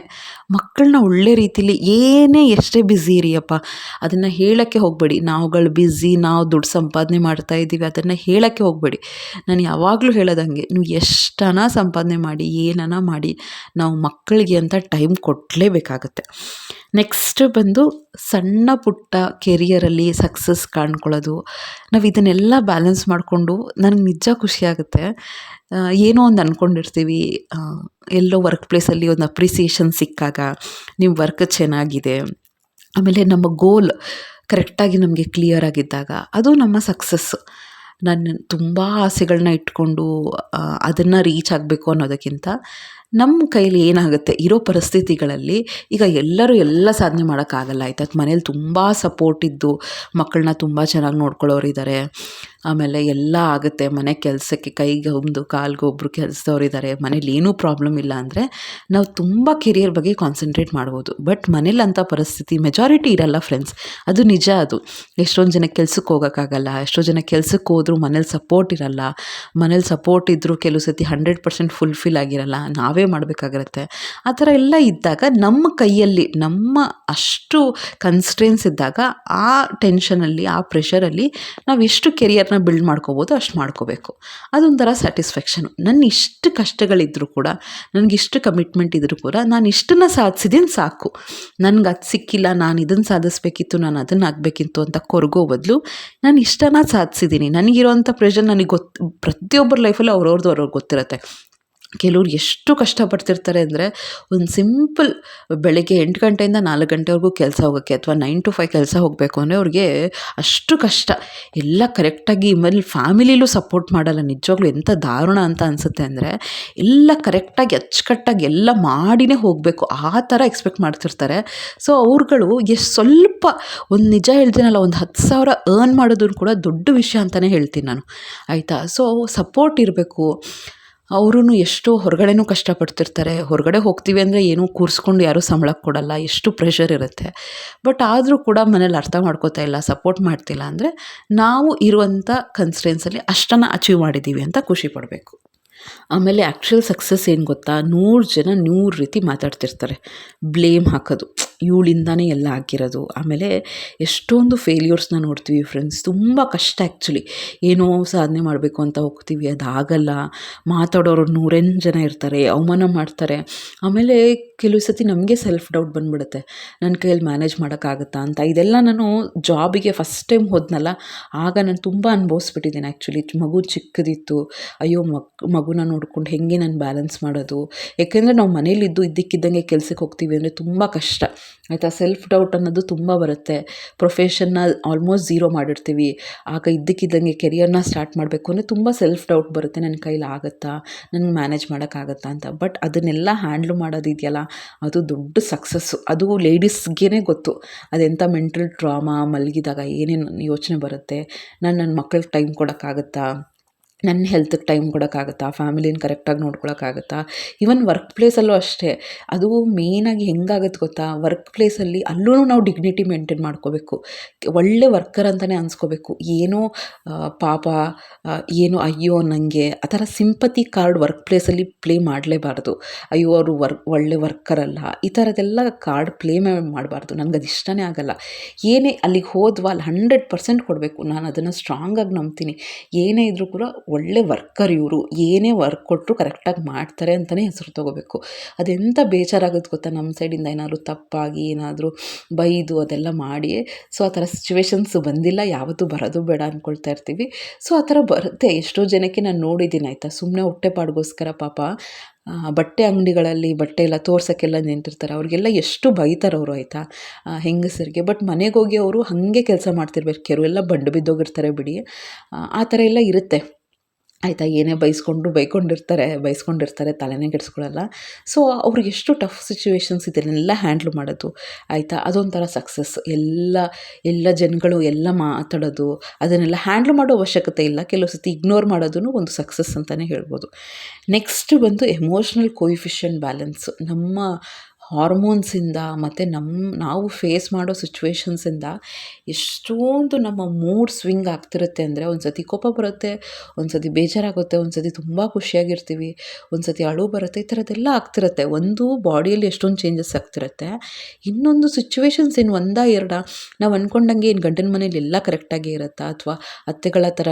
ಮಕ್ಕಳನ್ನ ಒಳ್ಳೆ ರೀತಿಲಿ ಏನೇ ಎಷ್ಟೇ ಬ್ಯುಸಿ ಇರಿಯಪ್ಪ, ಅದನ್ನು ಹೇಳೋಕ್ಕೆ ಹೋಗಬೇಡಿ. ನಾವುಗಳು ಬ್ಯುಸಿ, ನಾವು ದುಡ್ಡು ಸಂಪಾದನೆ ಮಾಡ್ತಾಯಿದ್ದೀವಿ, ಅದನ್ನು ಹೇಳೋಕ್ಕೆ ಹೋಗಬೇಡಿ. ನಾನು ಯಾವಾಗಲೂ ಹೇಳೋದಂಗೆ, ನೀವು ಎಷ್ಟನ ಸಂಪಾದನೆ ಮಾಡಿ, ಏನನ ಮಾಡಿ, ನಾವು ಮಕ್ಕಳಿಗೆ ಅಂತ ಟೈಮ್ ಕೊಡಲೇಬೇಕಾಗತ್ತೆ. ನೆಕ್ಸ್ಟ್ ಬಂದು ಸಣ್ಣ ಪುಟ್ಟ ಕೆರಿಯರಲ್ಲಿ ಸಕ್ಸಸ್ ಕಾಣ್ಕೊಳ್ಳೋದು. ನಾವು ಇದನ್ನೆಲ್ಲ ಬ್ಯಾಲೆನ್ಸ್ ಮಾಡಿಕೊಂಡು ನನಗೆ ನಿಜ ಖುಷಿಯಾಗುತ್ತೆ. ಏನೋ ಒಂದು ಅಂದ್ಕೊಂಡಿರ್ತೀವಿ, ಎಲ್ಲೋ ವರ್ಕ್ ಪ್ಲೇಸಲ್ಲಿ ಒಂದು ಅಪ್ರಿಸಿಯೇಷನ್ ಸಿಕ್ಕಾಗ, ನಿಮ್ಮ ವರ್ಕ್ ಚೆನ್ನಾಗಿದೆ, ಆಮೇಲೆ ನಮ್ಮ ಗೋಲ್ ಕರೆಕ್ಟಾಗಿ ನಮಗೆ ಕ್ಲಿಯರ್ ಆಗಿದ್ದಾಗ, ಅದು ನಮ್ಮ ಸಕ್ಸಸ್ಸು. ನಾನು ತುಂಬ ಆಸೆಗಳನ್ನ ಇಟ್ಕೊಂಡು ಅದನ್ನು ರೀಚ್ ಆಗಬೇಕು ಅನ್ನೋದಕ್ಕಿಂತ ನಮ್ಮ ಕೈಲಿ ಏನಾಗುತ್ತೆ ಇರೋ ಪರಿಸ್ಥಿತಿಗಳಲ್ಲಿ, ಈಗ ಎಲ್ಲರೂ ಎಲ್ಲ ಸಾಧನೆ ಮಾಡೋಕ್ಕಾಗಲ್ಲ, ಆಯಿತಾ? ಮನೇಲಿ ತುಂಬ ಸಪೋರ್ಟ್ ಇದ್ದು ಮಕ್ಕಳನ್ನ ತುಂಬ ಚೆನ್ನಾಗಿ ನೋಡ್ಕೊಳ್ಳೋರಿದ್ದಾರೆ. ಆಮೇಲೆ ಎಲ್ಲ ಆಗುತ್ತೆ, ಮನೆ ಕೆಲಸಕ್ಕೆ ಕೈಗೆ ಒಂದು ಕಾಲಿಗೆ ಒಬ್ಬರು ಕೆಲಸದವ್ರಿದ್ದಾರೆ, ಮನೇಲಿ ಏನೂ ಪ್ರಾಬ್ಲಮ್ ಇಲ್ಲ ಅಂದರೆ ನಾವು ತುಂಬ ಕೆರಿಯರ್ ಬಗ್ಗೆ ಕಾನ್ಸಂಟ್ರೇಟ್ ಮಾಡ್ಬೋದು. ಬಟ್ ಮನೇಲಿ ಅಂಥ ಪರಿಸ್ಥಿತಿ ಮೆಜಾರಿಟಿ ಇರಲ್ಲ ಫ್ರೆಂಡ್ಸ್, ಅದು ನಿಜ. ಅದು ಎಷ್ಟೊಂದು ಜನ ಕೆಲ್ಸಕ್ಕೆ ಹೋಗೋಕ್ಕಾಗಲ್ಲ, ಎಷ್ಟೋ ಜನ ಕೆಲ್ಸಕ್ಕೆ ಹೋದರೂ ಮನೇಲಿ ಸಪೋರ್ಟ್ ಇರಲ್ಲ. ಮನೇಲಿ ಸಪೋರ್ಟ್ ಇದ್ದರೂ ಕೆಲವು ಸತಿ 100% ಫುಲ್ಫಿಲ್ ಆಗಿರಲ್ಲ. ನಾವೇ ನಾವೇ ಮಾಡಬೇಕಾಗಿರುತ್ತೆ. ಆ ಥರ ಎಲ್ಲ ಇದ್ದಾಗ ನಮ್ಮ ಕೈಯಲ್ಲಿ ನಮ್ಮ ಅಷ್ಟು ಕನ್ಸ್ಟ್ರೇನ್ಸ್ ಇದ್ದಾಗ ಆ ಟೆನ್ಷನಲ್ಲಿ ಆ ಪ್ರೆಷರಲ್ಲಿ ನಾವು ಎಷ್ಟು ಕೆರಿಯರ್ನ ಬಿಲ್ಡ್ ಮಾಡ್ಕೋಬೋದು ಅಷ್ಟು ಮಾಡ್ಕೋಬೇಕು. ಅದೊಂಥರ ಸ್ಯಾಟಿಸ್ಫ್ಯಾಕ್ಷನು. ನನ್ನ ಇಷ್ಟು ಕಷ್ಟಗಳಿದ್ದರೂ ಕೂಡ ನನಗಿಷ್ಟು ಕಮಿಟ್ಮೆಂಟ್ ಇದ್ದರೂ ಕೂಡ ನಾನು ಇಷ್ಟನ್ನು ಸಾಧಿಸಿದ್ದೀನಿ ಸಾಕು, ನನಗೆ ಅದು ಸಿಕ್ಕಿಲ್ಲ, ನಾನು ಇದನ್ನು ಸಾಧಿಸ್ಬೇಕಿತ್ತು, ನಾನು ಅದನ್ನು ಆಗಬೇಕಿತ್ತು ಅಂತ ಕೊರಗೋ ಬದಲು ನಾನು ಇಷ್ಟನ್ನು ಸಾಧಿಸಿದ್ದೀನಿ. ನನಗಿರೋವಂಥ ಪ್ರೆಷರ್ ನನಗೆ ಪ್ರತಿಯೊಬ್ಬರ ಲೈಫಲ್ಲೂ ಅವ್ರವ್ರಿಗೆ ಗೊತ್ತಿರುತ್ತೆ. ಕೆಲವ್ರು ಎಷ್ಟು ಕಷ್ಟಪಡ್ತಿರ್ತಾರೆ ಅಂದರೆ ಒಂದು ಸಿಂಪಲ್ ಬೆಳಗ್ಗೆ 8 ಗಂಟೆಯಿಂದ 4 ಗಂಟೆವರೆಗೂ ಕೆಲಸ ಹೋಗೋಕ್ಕೆ ಅಥವಾ 9 to 5 ಕೆಲಸ ಹೋಗಬೇಕು ಅಂದರೆ ಅವ್ರಿಗೆ ಅಷ್ಟು ಕಷ್ಟ. ಎಲ್ಲ ಕರೆಕ್ಟಾಗಿ ಆಮೇಲೆ ಫ್ಯಾಮಿಲಿಲೂ ಸಪೋರ್ಟ್ ಮಾಡಲ್ಲ. ನಿಜವಾಗ್ಲೂ ಎಂಥ ದಾರುಣ ಅಂತ ಅನಿಸುತ್ತೆ ಅಂದರೆ ಎಲ್ಲ ಕರೆಕ್ಟಾಗಿ ಅಚ್ಚುಕಟ್ಟಾಗಿ ಎಲ್ಲ ಮಾಡಿನೇ ಹೋಗಬೇಕು ಆ ಥರ ಎಕ್ಸ್ಪೆಕ್ಟ್ ಮಾಡ್ತಿರ್ತಾರೆ. ಸೊ ಅವ್ರುಗಳು ಸ್ವಲ್ಪ ಒಂದು ನಿಜ ಹೇಳ್ತೀನಲ್ಲ, ಒಂದು 10,000 ಅರ್ನ್ ಮಾಡೋದನ್ನು ಕೂಡ ದೊಡ್ಡ ವಿಷಯ ಅಂತಲೇ ಹೇಳ್ತೀನಿ ನಾನು, ಆಯಿತಾ. ಸೊ ಸಪೋರ್ಟ್ ಇರಬೇಕು. ಅವರೂ ಎಷ್ಟೋ ಹೊರಗಡೆನೂ ಕಷ್ಟಪಡ್ತಿರ್ತಾರೆ. ಹೊರಗಡೆ ಹೋಗ್ತೀವಿ ಅಂದರೆ ಏನೂ ಕೂರಿಸ್ಕೊಂಡು ಯಾರೂ ಸಂಬಳಕ್ಕೆ ಕೊಡಲ್ಲ, ಎಷ್ಟು ಪ್ರೆಷರ್ ಇರುತ್ತೆ. ಬಟ್ ಆದರೂ ಕೂಡ ಮನೇಲಿ ಅರ್ಥ ಮಾಡ್ಕೋತಾ ಇಲ್ಲ, ಸಪೋರ್ಟ್ ಮಾಡ್ತಿಲ್ಲ ಅಂದರೆ ನಾವು ಇರುವಂಥ ಕನ್ಸ್ಟ್ರೇನ್ಸಲ್ಲಿ ಅಷ್ಟನ್ನು ಅಚೀವ್ ಮಾಡಿದ್ದೀವಿ ಅಂತ ಖುಷಿ ಪಡಬೇಕು. ಆಮೇಲೆ ಆ್ಯಕ್ಚುಯಲ್ ಸಕ್ಸಸ್ ಏನು ಗೊತ್ತಾ, 100 ಜನ 100 ರೀತಿ ಮಾತಾಡ್ತಿರ್ತಾರೆ, ಬ್ಲೇಮ್ ಹಾಕೋದು, ಇವಳಿಂದಾನೇ ಎಲ್ಲ ಆಗಿರೋದು. ಆಮೇಲೆ ಎಷ್ಟೊಂದು ಫೇಲ್ಯೂರ್ಸ್ನ ನೋಡ್ತೀವಿ ಫ್ರೆಂಡ್ಸ್, ತುಂಬ ಕಷ್ಟ ಆ್ಯಕ್ಚುಲಿ. ಏನೋ ಸಾಧನೆ ಮಾಡಬೇಕು ಅಂತ ಹೋಗ್ತೀವಿ, ಅದಾಗಲ್ಲ. ಮಾತಾಡೋರು 100 ಜನ ಇರ್ತಾರೆ, ಅವಮಾನ ಮಾಡ್ತಾರೆ. ಆಮೇಲೆ ಕೆಲವು ಸತಿ ನಮಗೆ ಸೆಲ್ಫ್ ಡೌಟ್ ಬಂದುಬಿಡುತ್ತೆ, ನನ್ನ ಕೈಯಲ್ಲಿ ಮ್ಯಾನೇಜ್ ಮಾಡೋಕ್ಕಾಗುತ್ತಾ ಅಂತ. ಇದೆಲ್ಲ ನಾನು ಜಾಬಿಗೆ ಫಸ್ಟ್ ಟೈಮ್ ಹೋದ್ನಲ್ಲ, ಆಗ ನಾನು ತುಂಬ ಅನುಭವಿಸ್ಬಿಟ್ಟಿದ್ದೀನಿ ಆ್ಯಕ್ಚುಲಿ. ಮಗು ಚಿಕ್ಕದಿತ್ತು, ಅಯ್ಯೋ ಮಗುನ ನೋಡ್ಕೊಂಡು ಹೇಗೆ ನಾನು ಬ್ಯಾಲೆನ್ಸ್ ಮಾಡೋದು. ಯಾಕೆಂದರೆ ನಾವು ಮನೇಲಿದ್ದು ಇದ್ದಕ್ಕಿದ್ದಂಗೆ ಕೆಲ್ಸಕ್ಕೆ ಹೋಗ್ತೀವಿ ಅಂದರೆ ತುಂಬ ಕಷ್ಟ, ಆಯಿತಾ. ಸೆಲ್ಫ್ ಡೌಟ್ ಅನ್ನೋದು ತುಂಬ ಬರುತ್ತೆ. ಪ್ರೊಫೆಷನ್ನ ಆಲ್ಮೋಸ್ಟ್ 0 ಮಾಡಿರ್ತೀವಿ, ಆಗ ಇದ್ದಕ್ಕಿದ್ದಂಗೆ ಕೆರಿಯರ್ನ ಸ್ಟಾರ್ಟ್ ಮಾಡಬೇಕು ಅಂದರೆ ತುಂಬ ಸೆಲ್ಫ್ ಡೌಟ್ ಬರುತ್ತೆ, ನನ್ನ ಕೈಲಿ ಆಗುತ್ತಾ, ನನಗೆ ಮ್ಯಾನೇಜ್ ಮಾಡೋಕ್ಕಾಗತ್ತಾ ಅಂತ. ಬಟ್ ಅದನ್ನೆಲ್ಲ ಹ್ಯಾಂಡ್ಲ್ ಮಾಡೋದಿದೆಯಲ್ಲ, ಅದು ದೊಡ್ಡ ಸಕ್ಸಸ್ಸು. ಅದು ಲೇಡೀಸ್ಗೇ ಗೊತ್ತು ಅದೆಂಥ ಮೆಂಟಲ್ ಟ್ರಾಮಾ, ಮಲಗಿದಾಗ ಏನೇನು ಯೋಚನೆ ಬರುತ್ತೆ. ನನ್ನ ಮಕ್ಕಳಿಗೆ ಟೈಮ್ ಕೊಡೋಕ್ಕಾಗತ್ತಾ, ನನ್ನ ಹೆಲ್ತ್ಗೆ ಟೈಮ್ ಕೊಡೋಕ್ಕಾಗತ್ತಾ, ಫ್ಯಾಮಿಲಿನ ಕರೆಕ್ಟಾಗಿ ನೋಡ್ಕೊಳಕ್ಕಾಗತ್ತಾ. ಈವನ್ ವರ್ಕ್ ಪ್ಲೇಸಲ್ಲೂ ಅಷ್ಟೇ. ಅದು ಮೇಯ್ನಾಗಿ ಹೆಂಗಾಗುತ್ತೆ ಗೊತ್ತಾ, ವರ್ಕ್ ಪ್ಲೇಸಲ್ಲಿ ಅಲ್ಲೂ ನಾವು ಡಿಗ್ನಿಟಿ ಮೇಂಟೈನ್ ಮಾಡ್ಕೋಬೇಕು, ಒಳ್ಳೆ ವರ್ಕರ್ ಅಂತಲೇ ಅನ್ಸ್ಕೋಬೇಕು. ಏನೋ ಪಾಪ, ಏನೋ ಅಯ್ಯೋ ನನಗೆ ಆ ಥರ ಸಿಂಪತಿ ಕಾರ್ಡ್ ವರ್ಕ್ ಪ್ಲೇಸಲ್ಲಿ ಪ್ಲೇ ಮಾಡಲೇಬಾರ್ದು. ಅಯ್ಯೋ ಅವರು ಒಳ್ಳೆ ವರ್ಕರ್ ಅಲ್ಲ, ಈ ಥರದ್ದೆಲ್ಲ ಕಾರ್ಡ್ ಪ್ಲೇ ಮಾಡಬಾರ್ದು. ನನಗದು ಇಷ್ಟನೇ ಆಗಲ್ಲ. ಏನೇ ಅಲ್ಲಿಗೆ ಹೋದ್ವಾ ಅಲ್ಲಿ 100% ಕೊಡಬೇಕು. ನಾನು ಅದನ್ನು ಸ್ಟ್ರಾಂಗಾಗಿ ನಂಬ್ತೀನಿ. ಏನೇ ಇದ್ದರೂ ಕೂಡ ಒಳ್ಳೆ ವರ್ಕರ್ ಇವರು, ಏನೇ ವರ್ಕ್ ಕೊಟ್ಟರು ಕರೆಕ್ಟಾಗಿ ಮಾಡ್ತಾರೆ ಅಂತಲೇ ಹೆಸರು ತೊಗೋಬೇಕು. ಅದೆಂಥ ಬೇಜಾರಾಗುತ್ತೆ ಗೊತ್ತಾ, ನಮ್ಮ ಸೈಡಿಂದ ಏನಾದರೂ ತಪ್ಪಾಗಿ ಏನಾದರೂ ಬೈದು ಅದೆಲ್ಲ ಮಾಡಿ. ಸೊ ಆ ಥರ ಸಿಚುವೇಶನ್ಸ್ ಬಂದಿಲ್ಲ, ಯಾವತ್ತೂ ಬರೋದು ಬೇಡ ಅಂದ್ಕೊಳ್ತಾ ಇರ್ತೀವಿ. ಸೊ ಆ ಥರ ಬರುತ್ತೆ. ಎಷ್ಟೋ ಜನಕ್ಕೆ ನಾನು ನೋಡಿದ್ದೀನಿ, ಆಯಿತಾ. ಸುಮ್ಮನೆ ಹೊಟ್ಟೆಪಾಡಿಗೋಸ್ಕರ ಪಾಪ ಬಟ್ಟೆ ಅಂಗಡಿಗಳಲ್ಲಿ ಬಟ್ಟೆ ಎಲ್ಲ ತೋರ್ಸೋಕ್ಕೆಲ್ಲ ನಿಂತಿರ್ತಾರೆ, ಅವ್ರಿಗೆಲ್ಲ ಎಷ್ಟು ಬೈತಾರೆ ಅವರು, ಆಯಿತಾ, ಹೆಂಗಸರಿಗೆ. ಬಟ್ ಮನೆಗೆ ಹೋಗಿ ಅವರು ಹಾಗೆ ಕೆಲಸ ಮಾಡ್ತಿರ್ಬೇಕು. ಕೆಲವೆಲ್ಲ ಬಂಡು ಬಿದ್ದೋಗಿರ್ತಾರೆ ಬಿಡಿ, ಆ ಥರ ಎಲ್ಲ ಇರುತ್ತೆ, ಆಯಿತಾ. ಏನೇ ಬೈಸ್ಕೊಂಡಿರ್ತಾರೆ, ತಲೆನೇ ಕೆಡಿಸ್ಕೊಳ್ಳಲ್ಲ. ಸೊ ಅವ್ರಿಗೆ ಎಷ್ಟು ಟಫ್ ಸಿಚುವೇಶನ್ಸ್ ಇದನ್ನೆಲ್ಲ ಹ್ಯಾಂಡ್ಲ್ ಮಾಡೋದು, ಆಯಿತಾ. ಅದೊಂಥರ ಸಕ್ಸಸ್. ಎಲ್ಲ ಜನಗಳು ಎಲ್ಲ ಮಾತಾಡೋದು, ಅದನ್ನೆಲ್ಲ ಹ್ಯಾಂಡ್ಲ್ ಮಾಡೋ ಅವಶ್ಯಕತೆ ಇಲ್ಲ. ಕೆಲವು ಸತಿ ಇಗ್ನೋರ್ ಮಾಡೋದೂ ಒಂದು ಸಕ್ಸಸ್ ಅಂತಲೇ ಹೇಳ್ಬೋದು. ನೆಕ್ಸ್ಟ್ ಬಂದು ಎಮೋಷ್ನಲ್ ಕೋಎಫಿಷಿಯೆಂಟ್ ಬ್ಯಾಲೆನ್ಸ್. ನಮ್ಮ ಹಾರ್ಮೋನ್ಸಿಂದ ಮತ್ತು ನಾವು ಫೇಸ್ ಮಾಡೋ ಸಿಚುವೇಶನ್ಸಿಂದ ಎಷ್ಟೊಂದು ನಮ್ಮ ಮೂಡ್ ಸ್ವಿಂಗ್ ಆಗ್ತಿರುತ್ತೆ ಅಂದರೆ, ಒಂದು ಸತಿ ಕೋಪ ಬರುತ್ತೆ, ಒಂದು ಸತಿ ಬೇಜಾರಾಗುತ್ತೆ, ಒಂದು ಸತಿ ತುಂಬ ಖುಷಿಯಾಗಿರ್ತೀವಿ, ಒಂದು ಸತಿ ಅಳು ಬರುತ್ತೆ. ಈ ಥರದ್ದೆಲ್ಲ ಆಗ್ತಿರುತ್ತೆ. ಒಂದು ಬಾಡಿಯಲ್ಲಿ ಎಷ್ಟೊಂದು ಚೇಂಜಸ್ ಆಗ್ತಿರುತ್ತೆ. ಇನ್ನೊಂದು ಸಿಚುವೇಶನ್ಸ್ ಏನು ಒಂದಾ ಎರಡಾ, ನಾವು ಅಂದ್ಕೊಂಡಂಗೆ ಏನು ಗಂಡನ ಮನೇಲಿ ಎಲ್ಲ ಕರೆಕ್ಟಾಗಿ ಇರುತ್ತಾ, ಅಥವಾ ಅತ್ತೆಗಳ ಥರ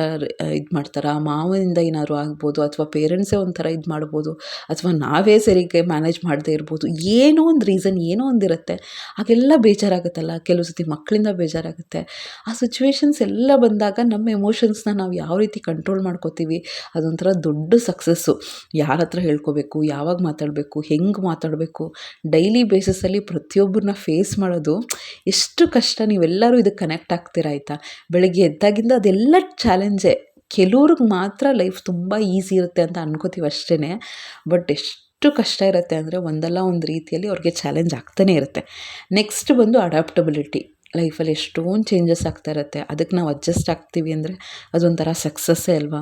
ಇದು ಮಾಡ್ತಾರಾ, ಮಾವನಿಂದ ಏನಾದ್ರು ಆಗ್ಬೋದು, ಅಥವಾ ಪೇರೆಂಟ್ಸೇ ಒಂಥರ ಇದು ಮಾಡ್ಬೋದು, ಅಥವಾ ನಾವೇ ಸರಿಗೆ ಮ್ಯಾನೇಜ್ ಮಾಡದೇ ಇರ್ಬೋದು. ಏನೋ ಒಂದು ರೀಸನ್, ಏನೋ ಒಂದಿರುತ್ತೆ. ಹಾಗೆಲ್ಲ ಬೇಜಾರಾಗುತ್ತಲ್ಲ, ಕೆಲವು ಸತಿ ಮಕ್ಕಳಿಂದ ಬೇಜಾರಾಗುತ್ತೆ. ಆ ಸಿಚುವೇಶನ್ಸ್ ಎಲ್ಲ ಬಂದಾಗ ನಮ್ಮ ಎಮೋಷನ್ಸ್ನ ನಾವು ಯಾವ ರೀತಿ ಕಂಟ್ರೋಲ್ ಮಾಡ್ಕೋತೀವಿ, ಅದೊಂಥರ ದೊಡ್ಡ ಸಕ್ಸಸ್ಸು. ಯಾರ ಹತ್ರ ಹೇಳ್ಕೋಬೇಕು, ಯಾವಾಗ ಮಾತಾಡಬೇಕು, ಹೆಂಗೆ ಮಾತಾಡಬೇಕು, ಡೈಲಿ ಬೇಸಿಸಲ್ಲಿ ಪ್ರತಿಯೊಬ್ಬರನ್ನ ಫೇಸ್ ಮಾಡೋದು ಎಷ್ಟು ಕಷ್ಟ. ನೀವೆಲ್ಲರೂ ಇದಕ್ಕೆ ಕನೆಕ್ಟ್ ಆಗ್ತೀರಾ, ಆಯಿತಾ. ಬೆಳಗ್ಗೆ ಎದ್ದಾಗಿಂದ ಅದೆಲ್ಲ ಚಾಲೆಂಜೇ. ಕೆಲವ್ರಿಗೆ ಮಾತ್ರ ಲೈಫ್ ತುಂಬ ಈಸಿ ಇರುತ್ತೆ ಅಂತ ಅನ್ಕೋತೀವಿ ಅಷ್ಟೇ. ಬಟ್ ಎಷ್ಟು ಕಷ್ಟ ಇರುತ್ತೆ ಅಂದರೆ ಒಂದಲ್ಲ ಒಂದು ರೀತಿಯಲ್ಲಿ ಅವ್ರಿಗೆ ಚಾಲೆಂಜ್ ಆಗ್ತಾನೇ ಇರುತ್ತೆ. ನೆಕ್ಸ್ಟ್ ಬಂದು ಅಡಾಪ್ಟಬಿಲಿಟಿ. ಲೈಫಲ್ಲಿ ಎಷ್ಟೊಂದು ಚೇಂಜಸ್ ಆಗ್ತಾ ಇರುತ್ತೆ, ಅದಕ್ಕೆ ನಾವು ಅಡ್ಜಸ್ಟ್ ಆಗ್ತೀವಿ ಅಂದರೆ ಅದೊಂಥರ ಸಕ್ಸಸ್ಸೇ ಅಲ್ವಾ.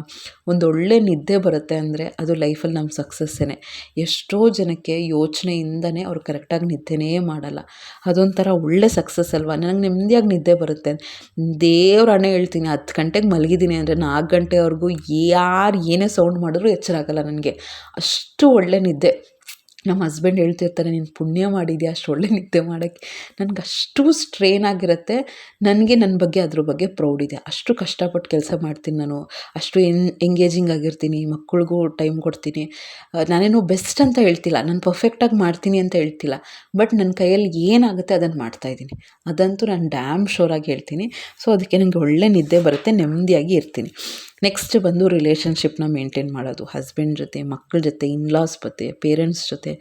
ಒಂದು ಒಳ್ಳೆ ನಿದ್ದೆ ಬರುತ್ತೆ ಅಂದರೆ ಅದು ಲೈಫಲ್ಲಿ ನಮ್ಮ ಸಕ್ಸಸ್ಸೇ. ಎಷ್ಟೋ ಜನಕ್ಕೆ ಯೋಚನೆಯಿಂದನೇ ಅವ್ರು ಕರೆಕ್ಟಾಗಿ ನಿದ್ದೆನೇ ಮಾಡಲ್ಲ, ಅದೊಂಥರ ಒಳ್ಳೆ ಸಕ್ಸಸ್ ಅಲ್ವಾ. ನನಗೆ ನೆಮ್ಮದಿಯಾಗಿ ನಿದ್ದೆ ಬರುತ್ತೆ, ದೇವ್ರ ಹಣೆ ಹೇಳ್ತೀನಿ. 10 ಗಂಟೆಗೆ ಮಲಗಿದ್ದೀನಿ ಅಂದರೆ 4 ಗಂಟೆವರೆಗೂ ಯಾರು ಏನೇ ಸೌಂಡ್ ಮಾಡಿದ್ರು ಎಚ್ಚರ ಆಗಲ್ಲ ನನಗೆ, ಅಷ್ಟು ಒಳ್ಳೆ ನಿದ್ದೆ. ನಮ್ಮ ಹಸ್ಬೆಂಡ್ ಹೇಳ್ತಿರ್ತಾರೆ, ನೀನು ಪುಣ್ಯ ಮಾಡಿದ್ಯಾ ಅಷ್ಟು ಒಳ್ಳೆ ನಿದ್ದೆ ಮಾಡೋಕ್ಕೆ. ನನಗೆ ಅಷ್ಟು ಸ್ಟ್ರೇನ್ ಆಗಿರುತ್ತೆ. ನನಗೆ ನನ್ನ ಬಗ್ಗೆ ಅದ್ರ ಬಗ್ಗೆ ಪ್ರೌಡ್ ಇದೆ. ಅಷ್ಟು ಕಷ್ಟಪಟ್ಟು ಕೆಲಸ ಮಾಡ್ತೀನಿ ನಾನು. ಅಷ್ಟು ಎಂಗೇಜಿಂಗ್ ಆಗಿರ್ತೀನಿ, ಮಕ್ಳಿಗೂ ಟೈಮ್ ಕೊಡ್ತೀನಿ. ನಾನೇನು ಬೆಸ್ಟ್ ಅಂತ ಹೇಳ್ತಿಲ್ಲ, ನಾನು ಪರ್ಫೆಕ್ಟಾಗಿ ಮಾಡ್ತೀನಿ ಅಂತ ಹೇಳ್ತಿಲ್ಲ. ಬಟ್ ನನ್ನ ಕೈಯಲ್ಲಿ ಏನಾಗುತ್ತೆ ಅದನ್ನು ಮಾಡ್ತಾಯಿದ್ದೀನಿ. ಅದಂತೂ ನಾನು ಡ್ಯಾಮ್ ಶೋರಾಗಿ ಹೇಳ್ತೀನಿ. ಸೊ ಅದಕ್ಕೆ ನನಗೆ ಒಳ್ಳೆ ನಿದ್ದೆ ಬರುತ್ತೆ, ನೆಮ್ಮದಿಯಾಗಿ ಇರ್ತೀನಿ. ನೆಕ್ಸ್ಟ್ ಬಂದು ರಿಲೇಷನ್ಶಿಪ್ನ ಮೇಂಟೈನ್ ಮಾಡೋದು, ಹಸ್ಬೆಂಡ್ ಜೊತೆ, ಮಕ್ಕಳ ಜೊತೆ, ಇನ್ಲಾಸ್ ಜೊತೆ, ಪೇರೆಂಟ್ಸ್ ಜೊತೆ.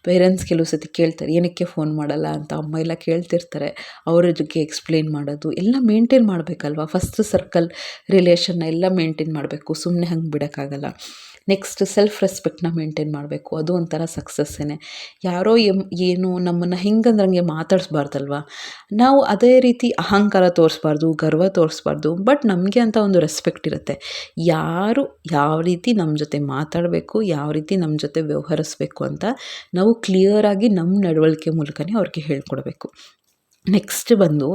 ಪೇರೆಂಟ್ಸ್ ಕೆಲವು ಸತಿ ಕೇಳ್ತಾರೆ, ಏನಕ್ಕೆ ಫೋನ್ ಮಾಡಲ್ಲ ಅಂತ ಅಮ್ಮ ಎಲ್ಲ ಕೇಳ್ತಿರ್ತಾರೆ. ಅವ್ರಿಗೆ ಎಕ್ಸ್ಪ್ಲೇನ್ ಮಾಡೋದು ಎಲ್ಲ ಮೇಂಟೈನ್ ಮಾಡಬೇಕಲ್ವ. ಫಸ್ಟ್ ಸರ್ಕಲ್ ರಿಲೇಷನ್ನ ಎಲ್ಲ ಮೇಂಟೈನ್ ಮಾಡಬೇಕು, ಸುಮ್ಮನೆ ಹಂಗೆ ಬಿಡೋಕ್ಕಾಗಲ್ಲ. ನೆಕ್ಸ್ಟ್ ಸೆಲ್ಫ್ ರೆಸ್ಪೆಕ್ಟ್ನ ಮೇಂಟೈನ್ ಮಾಡಬೇಕು, ಅದು ಒಂಥರ ಸಕ್ಸಸ್ಸೇ. ಯಾರೋ ಏನು ನಮ್ಮನ್ನು ಹಿಂಗಂದ್ರಂಗೆ ಮಾತಾಡಿಸ್ಬಾರ್ದಲ್ವ. ನಾವು ಅದೇ ರೀತಿ ಅಹಂಕಾರ ತೋರಿಸ್ಬಾರ್ದು, ಗರ್ವ ತೋರಿಸ್ಬಾರ್ದು. ಬಟ್ ನಮಗೆ ಅಂತ ಒಂದು ರೆಸ್ಪೆಕ್ಟ್ ಇರುತ್ತೆ. ಯಾರು ಯಾವ ರೀತಿ ನಮ್ಮ ಜೊತೆ ಮಾತಾಡಬೇಕು, ಯಾವ ರೀತಿ ನಮ್ಮ ಜೊತೆ ವ್ಯವಹರಿಸ್ಬೇಕು ಅಂತ ನಾವು ಕ್ಲಿಯರಾಗಿ ನಮ್ಮ ನಡವಳಿಕೆ ಮೂಲಕನೇ ಅವ್ರಿಗೆ ಹೇಳ್ಕೊಡ್ಬೇಕು. ನೆಕ್ಸ್ಟ್ ಬಂದು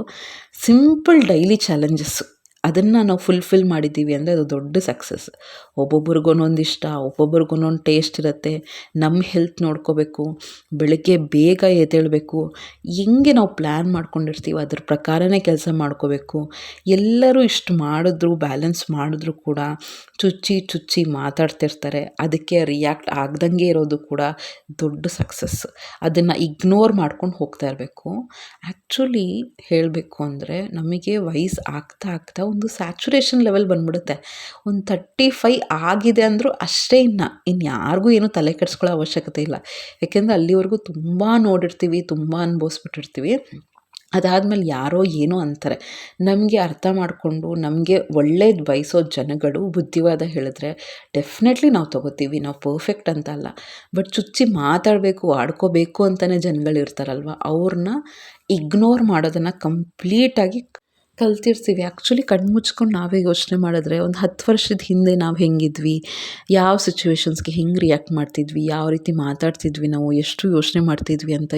ಸಿಂಪಲ್ ಡೈಲಿ ಚಾಲೆಂಜಸ್ಸು, ಅದನ್ನು ನಾವು ಫುಲ್ಫಿಲ್ ಮಾಡಿದ್ದೀವಿ ಅಂದರೆ ಅದು ದೊಡ್ಡ ಸಕ್ಸಸ್. ಒಬ್ಬೊಬ್ರಿಗೂ ಒಂದೊಂದು ಇಷ್ಟ, ಒಬ್ಬೊಬ್ರಿಗೂ ಒಂದೊಂದು ಟೇಸ್ಟ್ ಇರುತ್ತೆ. ನಮ್ಮ ಹೆಲ್ತ್ ನೋಡ್ಕೋಬೇಕು, ಬೆಳಗ್ಗೆ ಬೇಗ ಎದ್ದೇಳಬೇಕು. ಹೆಂಗೆ ನಾವು ಪ್ಲ್ಯಾನ್ ಮಾಡ್ಕೊಂಡಿರ್ತೀವಿ ಅದ್ರ ಪ್ರಕಾರನೇ ಕೆಲಸ ಮಾಡ್ಕೋಬೇಕು. ಎಲ್ಲರೂ ಇಷ್ಟು ಮಾಡಿದ್ರು, ಬ್ಯಾಲೆನ್ಸ್ ಮಾಡಿದ್ರು ಕೂಡ ಚುಚ್ಚಿ ಮಾತಾಡ್ತಿರ್ತಾರೆ. ಅದಕ್ಕೆ ರಿಯಾಕ್ಟ್ ಆಗ್ದಂಗೆ ಇರೋದು ಕೂಡ ದೊಡ್ಡ ಸಕ್ಸಸ್. ಅದನ್ನು ಇಗ್ನೋರ್ ಮಾಡ್ಕೊಂಡು ಹೋಗ್ತಾ ಇರಬೇಕು. ಆ್ಯಕ್ಚುಲಿ ಹೇಳಬೇಕು ಅಂದರೆ ನಮಗೆ ವಯಸ್ಸು ಆಗ್ತಾ ಒಂದು ಸ್ಯಾಚುರೇಷನ್ ಲೆವೆಲ್ ಬಂದ್ಬಿಡುತ್ತೆ. ಒಂದು 35 ಆಗಿದೆ ಅಂದರೂ ಅಷ್ಟೇ. ಇನ್ಯಾರಿಗೂ ಏನೂ ತಲೆ ಕೆಡಿಸ್ಕೊಳ್ಳೋ ಅವಶ್ಯಕತೆ ಇಲ್ಲ. ಯಾಕೆಂದರೆ ಅಲ್ಲಿವರೆಗೂ ತುಂಬ ನೋಡಿರ್ತೀವಿ, ತುಂಬ ಅನುಭವಿಸ್ಬಿಟ್ಟಿರ್ತೀವಿ. ಅದಾದಮೇಲೆ ಯಾರೋ ಏನೋ ಅಂತಾರೆ. ನಮಗೆ ಅರ್ಥ ಮಾಡಿಕೊಂಡು ನಮಗೆ ಒಳ್ಳೇದು ಬಯಸೋ ಜನಗಳು ಬುದ್ಧಿವಾದ ಹೇಳಿದ್ರೆ ಡೆಫಿನೆಟ್ಲಿ ನಾವು ತೊಗೋತೀವಿ. ನಾವು ಪರ್ಫೆಕ್ಟ್ ಅಂತ ಅಲ್ಲ. ಬಟ್ ಚುಚ್ಚಿ ಮಾತಾಡಬೇಕು, ಆಡ್ಕೋಬೇಕು ಅಂತಲೇ ಜನಗಳಿರ್ತಾರಲ್ವ, ಅವ್ರನ್ನ ಇಗ್ನೋರ್ ಮಾಡೋದನ್ನು ಕಂಪ್ಲೀಟಾಗಿ ಕಲ್ತಿರ್ತೀವಿ. ಆ್ಯಕ್ಚುಲಿ ಕಣ್ಣು ಮುಚ್ಕೊಂಡು ನಾವೇ ಯೋಚನೆ ಮಾಡಿದ್ರೆ ಒಂದು 10 ವರ್ಷದ ಹಿಂದೆ ನಾವು ಹೆಂಗಿದ್ವಿ, ಯಾವ ಸಿಚುವೇಶನ್ಸ್ಗೆ ಹೆಂಗೆ ರಿಯಾಕ್ಟ್ ಮಾಡ್ತಿದ್ವಿ, ಯಾವ ರೀತಿ ಮಾತಾಡ್ತಿದ್ವಿ, ನಾವು ಎಷ್ಟು ಯೋಚನೆ ಮಾಡ್ತಿದ್ವಿ ಅಂತ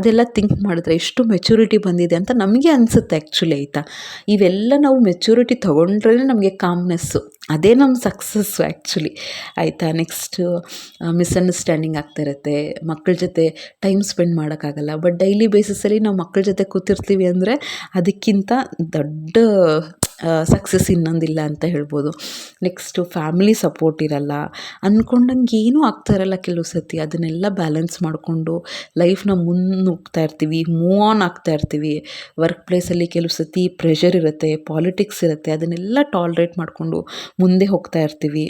ಅದೆಲ್ಲ ಥಿಂಕ್ ಮಾಡಿದ್ರೆ ಎಷ್ಟು ಮೆಚುರಿಟಿ ಬಂದಿದೆ ಅಂತ ನಮಗೆ ಅನಿಸುತ್ತೆ ಆ್ಯಕ್ಚುಲಿ, ಆಯಿತಾ. ಇವೆಲ್ಲ ನಾವು ಮೆಚುರಿಟಿ ತೊಗೊಂಡ್ರೇ ನಮಗೆ ಕಾಮ್ನೆಸ್ಸು, ಅದೇ ನಮ್ಮ ಸಕ್ಸಸ್ಸು ಆ್ಯಕ್ಚುಲಿ, ಆಯಿತಾ. ನೆಕ್ಸ್ಟು ಮಿಸ್ಅಂಡರ್ಸ್ಟ್ಯಾಂಡಿಂಗ್ ಆಗ್ತಾಯಿರುತ್ತೆ. ಮಕ್ಕಳ ಜೊತೆ ಟೈಮ್ ಸ್ಪೆಂಡ್ ಮಾಡೋಕ್ಕಾಗಲ್ಲ. ಬಟ್ ಡೈಲಿ ಬೇಸಿಸಲ್ಲಿ ನಾವು ಮಕ್ಕಳ ಜೊತೆ ಕೂತಿರ್ತೀವಿ ಅಂದರೆ ಅದಕ್ಕಿಂತ ದೊಡ್ಡ ಸಕ್ಸಸ್ ಇನ್ನೊಂದಿಲ್ಲ ಅಂತ ಹೇಳ್ಬೋದು. ನೆಕ್ಸ್ಟು ಫ್ಯಾಮಿಲಿ ಸಪೋರ್ಟ್ ಇರಲ್ಲ, ಅಂದ್ಕೊಂಡಂಗೆ ಏನೂ ಆಗ್ತಾ ಇರಲ್ಲ ಕೆಲವು ಸತಿ. ಅದನ್ನೆಲ್ಲ ಬ್ಯಾಲೆನ್ಸ್ ಮಾಡಿಕೊಂಡು ಲೈಫ್ನ ಮುನ್ನುಗ್ತಾ ಇರ್ತೀವಿ, ಮೂವ್ ಆನ್ ಆಗ್ತಾ ಇರ್ತೀವಿ. ವರ್ಕ್ ಪ್ಲೇಸಲ್ಲಿ ಕೆಲವು ಸತಿ ಪ್ರೆಷರ್ ಇರುತ್ತೆ, ಪಾಲಿಟಿಕ್ಸ್ ಇರುತ್ತೆ, ಅದನ್ನೆಲ್ಲ ಟಾಲ್ರೇಟ್ ಮಾಡಿಕೊಂಡು ಮುಂದೆ ಹೋಗ್ತಾ ಇರ್ತೀವಿ.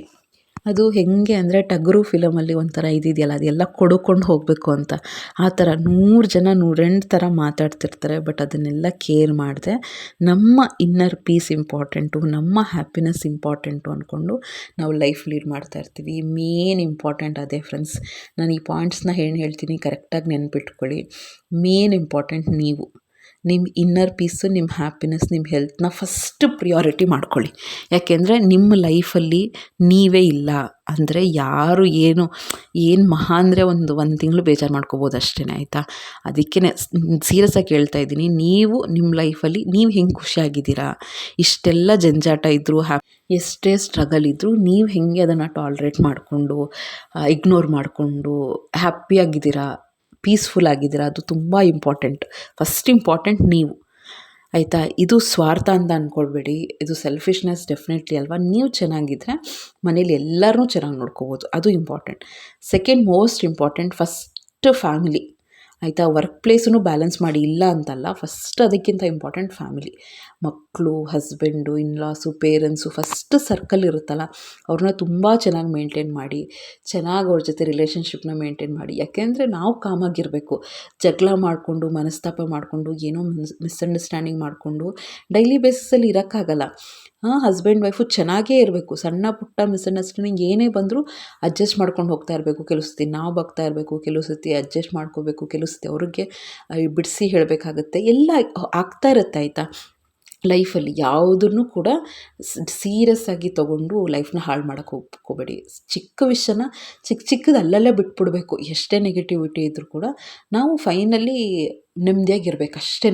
ಅದು ಹೇಗೆ ಅಂದರೆ ಟಗರು ಫಿಲಮಲ್ಲಿ ಒಂಥರ ಇದಿದೆಯಲ್ಲ, ಅದೆಲ್ಲ ಕೊಡ್ಕೊಂಡು ಹೋಗಬೇಕು ಅಂತ. ಆ ಥರ 100 ಜನ 108 ಥರ ಮಾತಾಡ್ತಿರ್ತಾರೆ. ಬಟ್ ಅದನ್ನೆಲ್ಲ ಕೇರ್ ಮಾಡದೆ ನಮ್ಮ ಇನ್ನರ್ ಪೀಸ್ ಇಂಪಾರ್ಟೆಂಟು, ನಮ್ಮ ಹ್ಯಾಪಿನೆಸ್ ಇಂಪಾರ್ಟೆಂಟು ಅಂದ್ಕೊಂಡು ನಾವು ಲೈಫ್ ಲೀಡ್ ಮಾಡ್ತಾ ಇರ್ತೀವಿ. ಮೇನ್ ಇಂಪಾರ್ಟೆಂಟ್ ಅದೇ ಫ್ರೆಂಡ್ಸ್. ನಾನು ಈ ಪಾಯಿಂಟ್ಸ್ನ ಹೇಳ್ತೀನಿ, ಕರೆಕ್ಟಾಗಿ ನೆನ್ಪಿಟ್ಕೊಳ್ಳಿ. ಮೇನ್ ಇಂಪಾರ್ಟೆಂಟ್ ನೀವು, ನಿಮ್ಮ ಇನ್ನರ್ ಪೀಸು, ನಿಮ್ಮ ಹ್ಯಾಪಿನೆಸ್, ನಿಮ್ಮ ಹೆಲ್ತ್ನ ಫಸ್ಟ್ ಪ್ರಿಯಾರಿಟಿ ಮಾಡ್ಕೊಳ್ಳಿ. ಯಾಕೆಂದರೆ ನಿಮ್ಮ ಲೈಫಲ್ಲಿ ನೀವೇ ಇಲ್ಲ ಅಂದರೆ ಯಾರು ಏನು ಮಹಾ ಅಂದರೆ ಒಂದು ತಿಂಗಳು ಬೇಜಾರು ಮಾಡ್ಕೋಬೋದು ಅಷ್ಟೇ, ಆಯಿತಾ. ಅದಕ್ಕೇ ಸೀರಿಯಸ್ಸಾಗಿ ಹೇಳ್ತಾ ಇದ್ದೀನಿ, ನೀವು ನಿಮ್ಮ ಲೈಫಲ್ಲಿ ನೀವು ಹೆಂಗೆ ಖುಷಿಯಾಗಿದ್ದೀರಾ, ಇಷ್ಟೆಲ್ಲ ಜಂಜಾಟ ಇದ್ದರೂ ಎಷ್ಟೇ ಸ್ಟ್ರಗಲ್ ಇದ್ದರೂ ನೀವು ಹೆಂಗೆ ಅದನ್ನು ಟಾಲ್ರೇಟ್ ಮಾಡಿಕೊಂಡು ಇಗ್ನೋರ್ ಮಾಡಿಕೊಂಡು ಹ್ಯಾಪಿಯಾಗಿದ್ದೀರಾ, ಪೀಸ್ಫುಲ್ ಆಗಿದ್ದೀರಾ, ಅದು ತುಂಬ ಇಂಪಾರ್ಟೆಂಟ್. ಫಸ್ಟ್ ಇಂಪಾರ್ಟೆಂಟ್ ನೀವು, ಆಯಿತಾ. ಇದು ಸ್ವಾರ್ಥ ಅಂತ ಅಂದ್ಕೊಳ್ಬೇಡಿ, ಇದು ಸೆಲ್ಫಿಶ್ನೆಸ್ ಡೆಫಿನೆಟ್ಲಿ ಅಲ್ವಾ. ನೀವು ಚೆನ್ನಾಗಿದ್ದರೆ ಮನೇಲಿ ಎಲ್ಲರನ್ನೂ ಚೆನ್ನಾಗಿ ನೋಡ್ಕೋಬೋದು, ಅದು important. Second most important first family, ಆಯಿತಾ. ವರ್ಕ್ ಪ್ಲೇಸನ್ನು ಬ್ಯಾಲೆನ್ಸ್ ಮಾಡಿ, ಇಲ್ಲ ಅಂತಲ್ಲ. ಫಸ್ಟ್ ಅದಕ್ಕಿಂತ ಇಂಪಾರ್ಟೆಂಟ್ ಫ್ಯಾಮಿಲಿ, ಮಕ್ಕಳು, ಹಸ್ಬೆಂಡು, ಇನ್ಲಾಸು, ಪೇರೆಂಟ್ಸು, ಫಸ್ಟ್ ಸರ್ಕಲ್ ಇರುತ್ತಲ್ಲ ಅವ್ರನ್ನ ತುಂಬ ಚೆನ್ನಾಗಿ ಮೇಂಟೈನ್ ಮಾಡಿ, ಚೆನ್ನಾಗಿ ಅವ್ರ ಜೊತೆ ರಿಲೇಷನ್ಶಿಪ್ನ ಮೇಂಟೈನ್ ಮಾಡಿ. ಯಾಕೆಂದರೆ ನಾವು ಕಾಮಾಗಿರಬೇಕು. ಜಗಳ ಮಾಡಿಕೊಂಡು, ಮನಸ್ತಾಪ ಮಾಡಿಕೊಂಡು, ಏನೋ ಮಿಸ್ಅಂಡರ್ಸ್ಟ್ಯಾಂಡಿಂಗ್ ಮಾಡಿಕೊಂಡು ಡೈಲಿ ಬೇಸಿಸಲ್ಲಿ ಇರೋಕ್ಕಾಗಲ್ಲ. ಹಸ್ಬೆಂಡ್ ವೈಫು ಚೆನ್ನಾಗೇ ಇರಬೇಕು. ಸಣ್ಣ ಪುಟ್ಟ ಮಿಸ್ಅಂಡರ್ಸ್ಟ್ಯಾಂಡಿಂಗ್ ಏನೇ ಬಂದರೂ ಅಡ್ಜಸ್ಟ್ ಮಾಡ್ಕೊಂಡು ಹೋಗ್ತಾ ಇರಬೇಕು. ಕೆಲವು ಸತಿ ನಾವು ಬಗ್ತಾ ಇರಬೇಕು, ಕೆಲವು ಸತಿ ಅಡ್ಜಸ್ಟ್ ಮಾಡ್ಕೋಬೇಕು, ಕೆಲವು ಸತಿ ಅವ್ರಿಗೆ ಬಿಡಿಸಿ ಹೇಳಬೇಕಾಗತ್ತೆ. ಎಲ್ಲ ಆಗ್ತಾ ಇರುತ್ತೆ, ಆಯಿತಾ. ಲೈಫಲ್ಲಿ ಯಾವುದನ್ನು ಕೂಡ ಸೀರಿಯಸ್ಸಾಗಿ ತೊಗೊಂಡು ಲೈಫ್ನ ಹಾಳು ಮಾಡೋಕ್ಕೆ ಹೋಗ್ಬೇಡಿ. ಚಿಕ್ಕ ವಿಷಯನ ಚಿಕ್ಕದು ಅಲ್ಲಲ್ಲೇ ಬಿಟ್ಬಿಡ್ಬೇಕು. ಎಷ್ಟೇ ನೆಗೆಟಿವಿಟಿ ಇದ್ದರೂ ಕೂಡ ನಾವು ಫೈನಲಿ ನೆಮ್ಮದಿಯಾಗಿರ್ಬೇಕು ಅಷ್ಟೇ.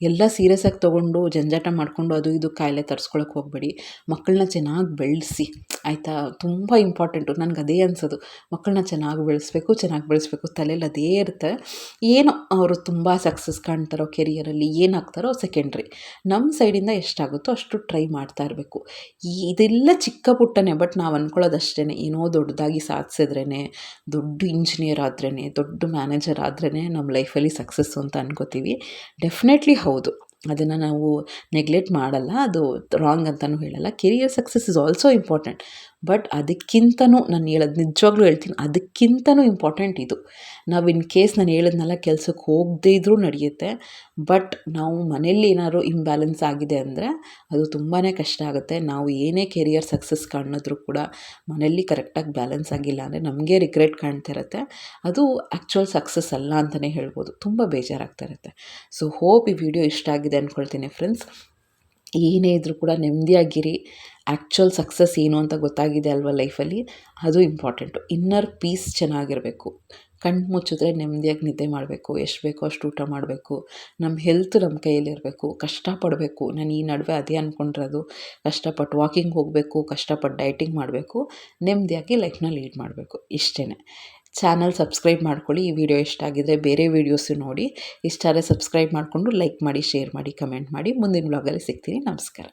ಎಲ್ಲ ಸೀರಿಯಸ್ಸಾಗಿ ತೊಗೊಂಡು ಜಂಜಾಟ ಮಾಡಿಕೊಂಡು ಅದು ಇದು ಕಾಯಿಲೆ ತರಿಸ್ಕೊಳಕ್ಕೆ ಹೋಗಬೇಡಿ. ಮಕ್ಕಳನ್ನ ಚೆನ್ನಾಗಿ ಬೆಳೆಸಿ ಆಯಿತಾ, ತುಂಬ ಇಂಪಾರ್ಟೆಂಟು. ನನಗೆ ಅದೇ ಅನಿಸೋದು, ಮಕ್ಕಳನ್ನ ಚೆನ್ನಾಗಿ ಬೆಳೆಸಬೇಕು ತಲೆಯಲ್ಲಿ ಅದೇ ಇರುತ್ತೆ. ಏನೋ ಅವರು ತುಂಬ ಸಕ್ಸಸ್ ಕಾಣ್ತಾರೋ ಕೆರಿಯರಲ್ಲಿ ಏನಾಗ್ತಾರೋ ಸೆಕೆಂಡ್ರಿ. ನಮ್ಮ ಸೈಡಿಂದ ಎಷ್ಟಾಗುತ್ತೋ ಅಷ್ಟು ಟ್ರೈ ಮಾಡ್ತಾ ಇರಬೇಕು. ಇದೆಲ್ಲ ಚಿಕ್ಕ ಪುಟ್ಟನೇ, ಬಟ್ ನಾವು ಅಂದ್ಕೊಳ್ಳೋದು ಅಷ್ಟೇ, ಏನೋ ದೊಡ್ಡದಾಗಿ ಸಾಧಿಸಿದ್ರೇ, ದೊಡ್ಡ ಇಂಜಿನಿಯರ್ ಆದ್ರೇ, ದೊಡ್ಡ ಮ್ಯಾನೇಜರ್ ಆದ್ರೇ ನಮ್ಮ ಲೈಫಲ್ಲಿ ಸಕ್ಸಸ್ಸು ಅಂತ ಅನ್ಕೋತೀವಿ. ಡೆಫಿನೆಟ್ಲಿ ಹೌದು, ಅದನ್ನು ನಾವು ನೆಗ್ಲೆಕ್ಟ್ ಮಾಡಲ್ಲ, ಅದು ರಾಂಗ್ ಅಂತಲೂ ಹೇಳಲ್ಲ. Career success is also important, but ಅದಕ್ಕಿಂತನೂ ನಾನು ಹೇಳೋದು ನಿಜವಾಗ್ಲೂ ಹೇಳ್ತೀನಿ, ಅದಕ್ಕಿಂತನೂ ಇಂಪಾರ್ಟೆಂಟ್ ಇದು. ನಾವು ಇನ್ ಕೇಸ್ ನಾನು ಹೇಳಿದ್ನಲ್ಲ, ಕೆಲಸಕ್ಕೆ ಹೋಗದೇ ಇದ್ರೂ ನಡೆಯುತ್ತೆ, ಬಟ್ ನಾವು ಮನೇಲಿ ಏನಾದ್ರು ಇಂಬ್ಯಾಲೆನ್ಸ್ ಆಗಿದೆ ಅಂದರೆ ಅದು ತುಂಬಾ ಕಷ್ಟ ಆಗುತ್ತೆ. ನಾವು ಏನೇ ಕೆರಿಯರ್ ಸಕ್ಸಸ್ ಕಾಣಿದ್ರೂ ಕೂಡ ಮನೇಲಿ ಕರೆಕ್ಟಾಗಿ ಬ್ಯಾಲೆನ್ಸ್ ಆಗಿಲ್ಲ ಅಂದರೆ ನಮಗೆ ರಿಗ್ರೆಟ್ ಕಾಣ್ತಾ ಇರುತ್ತೆ. ಅದು ಆ್ಯಕ್ಚುಯಲ್ ಸಕ್ಸಸ್ ಅಲ್ಲ ಅಂತಲೇ ಹೇಳ್ಬೋದು. ತುಂಬ ಬೇಜಾರಾಗ್ತಾ ಇರುತ್ತೆ. ಸೊ ಹೋಪ್ ಈ ವಿಡಿಯೋ ಇಷ್ಟ ಆಗಿದೆ ಅಂದ್ಕೊಳ್ತೀನಿ ಫ್ರೆಂಡ್ಸ್. ಏನೇ ಇದ್ರೂ ಕೂಡ ನೆಮ್ಮದಿಯಾಗಿರಿ. ಆ್ಯಕ್ಚುಯಲ್ ಸಕ್ಸಸ್ ಏನು ಅಂತ ಗೊತ್ತಾಗಿದೆ ಅಲ್ವಾ ಲೈಫಲ್ಲಿ, ಅದು ಇಂಪಾರ್ಟೆಂಟು. ಇನ್ನರ್ ಪೀಸ್ ಚೆನ್ನಾಗಿರಬೇಕು. ಕಣ್ಣು ಮುಚ್ಚಿದ್ರೆ ನೆಮ್ಮದಿಯಾಗಿ ನಿದ್ದೆ ಮಾಡಬೇಕು, ಎಷ್ಟು ಬೇಕೋ ಅಷ್ಟು ಊಟ ಮಾಡಬೇಕು, ನಮ್ಮ ಹೆಲ್ತ್ ನಮ್ಮ ಕೈಯಲ್ಲಿರಬೇಕು, ಕಷ್ಟಪಡಬೇಕು. ನಾನು ಈ ನಡುವೆ ಅದೇ ಅಂದ್ಕೊಂಡಿರೋದು, ಕಷ್ಟಪಟ್ಟು ವಾಕಿಂಗ್ ಹೋಗಬೇಕು, ಕಷ್ಟಪಟ್ಟು ಡೈಟಿಂಗ್ ಮಾಡಬೇಕು, ನೆಮ್ಮದಿಯಾಗಿ ಲೈಫ್ನ ಲೀಡ್ ಮಾಡಬೇಕು, ಇಷ್ಟೇ. ಚಾನಲ್ ಸಬ್ಸ್ಕ್ರೈಬ್ ಮಾಡ್ಕೊಳ್ಳಿ. ಈ ವಿಡಿಯೋ ಇಷ್ಟ ಆಗಿದ್ದರೆ ಬೇರೆ ವೀಡಿಯೋಸು ನೋಡಿ. ಇಷ್ಟ ಆದರೆ ಸಬ್ಸ್ಕ್ರೈಬ್ ಮಾಡಿಕೊಂಡು ಲೈಕ್ ಮಾಡಿ, ಶೇರ್ ಮಾಡಿ, ಕಮೆಂಟ್ ಮಾಡಿ. ಮುಂದಿನ ವ್ಲಾಗಲ್ಲಿ ಸಿಗ್ತೀನಿ. ನಮಸ್ಕಾರ.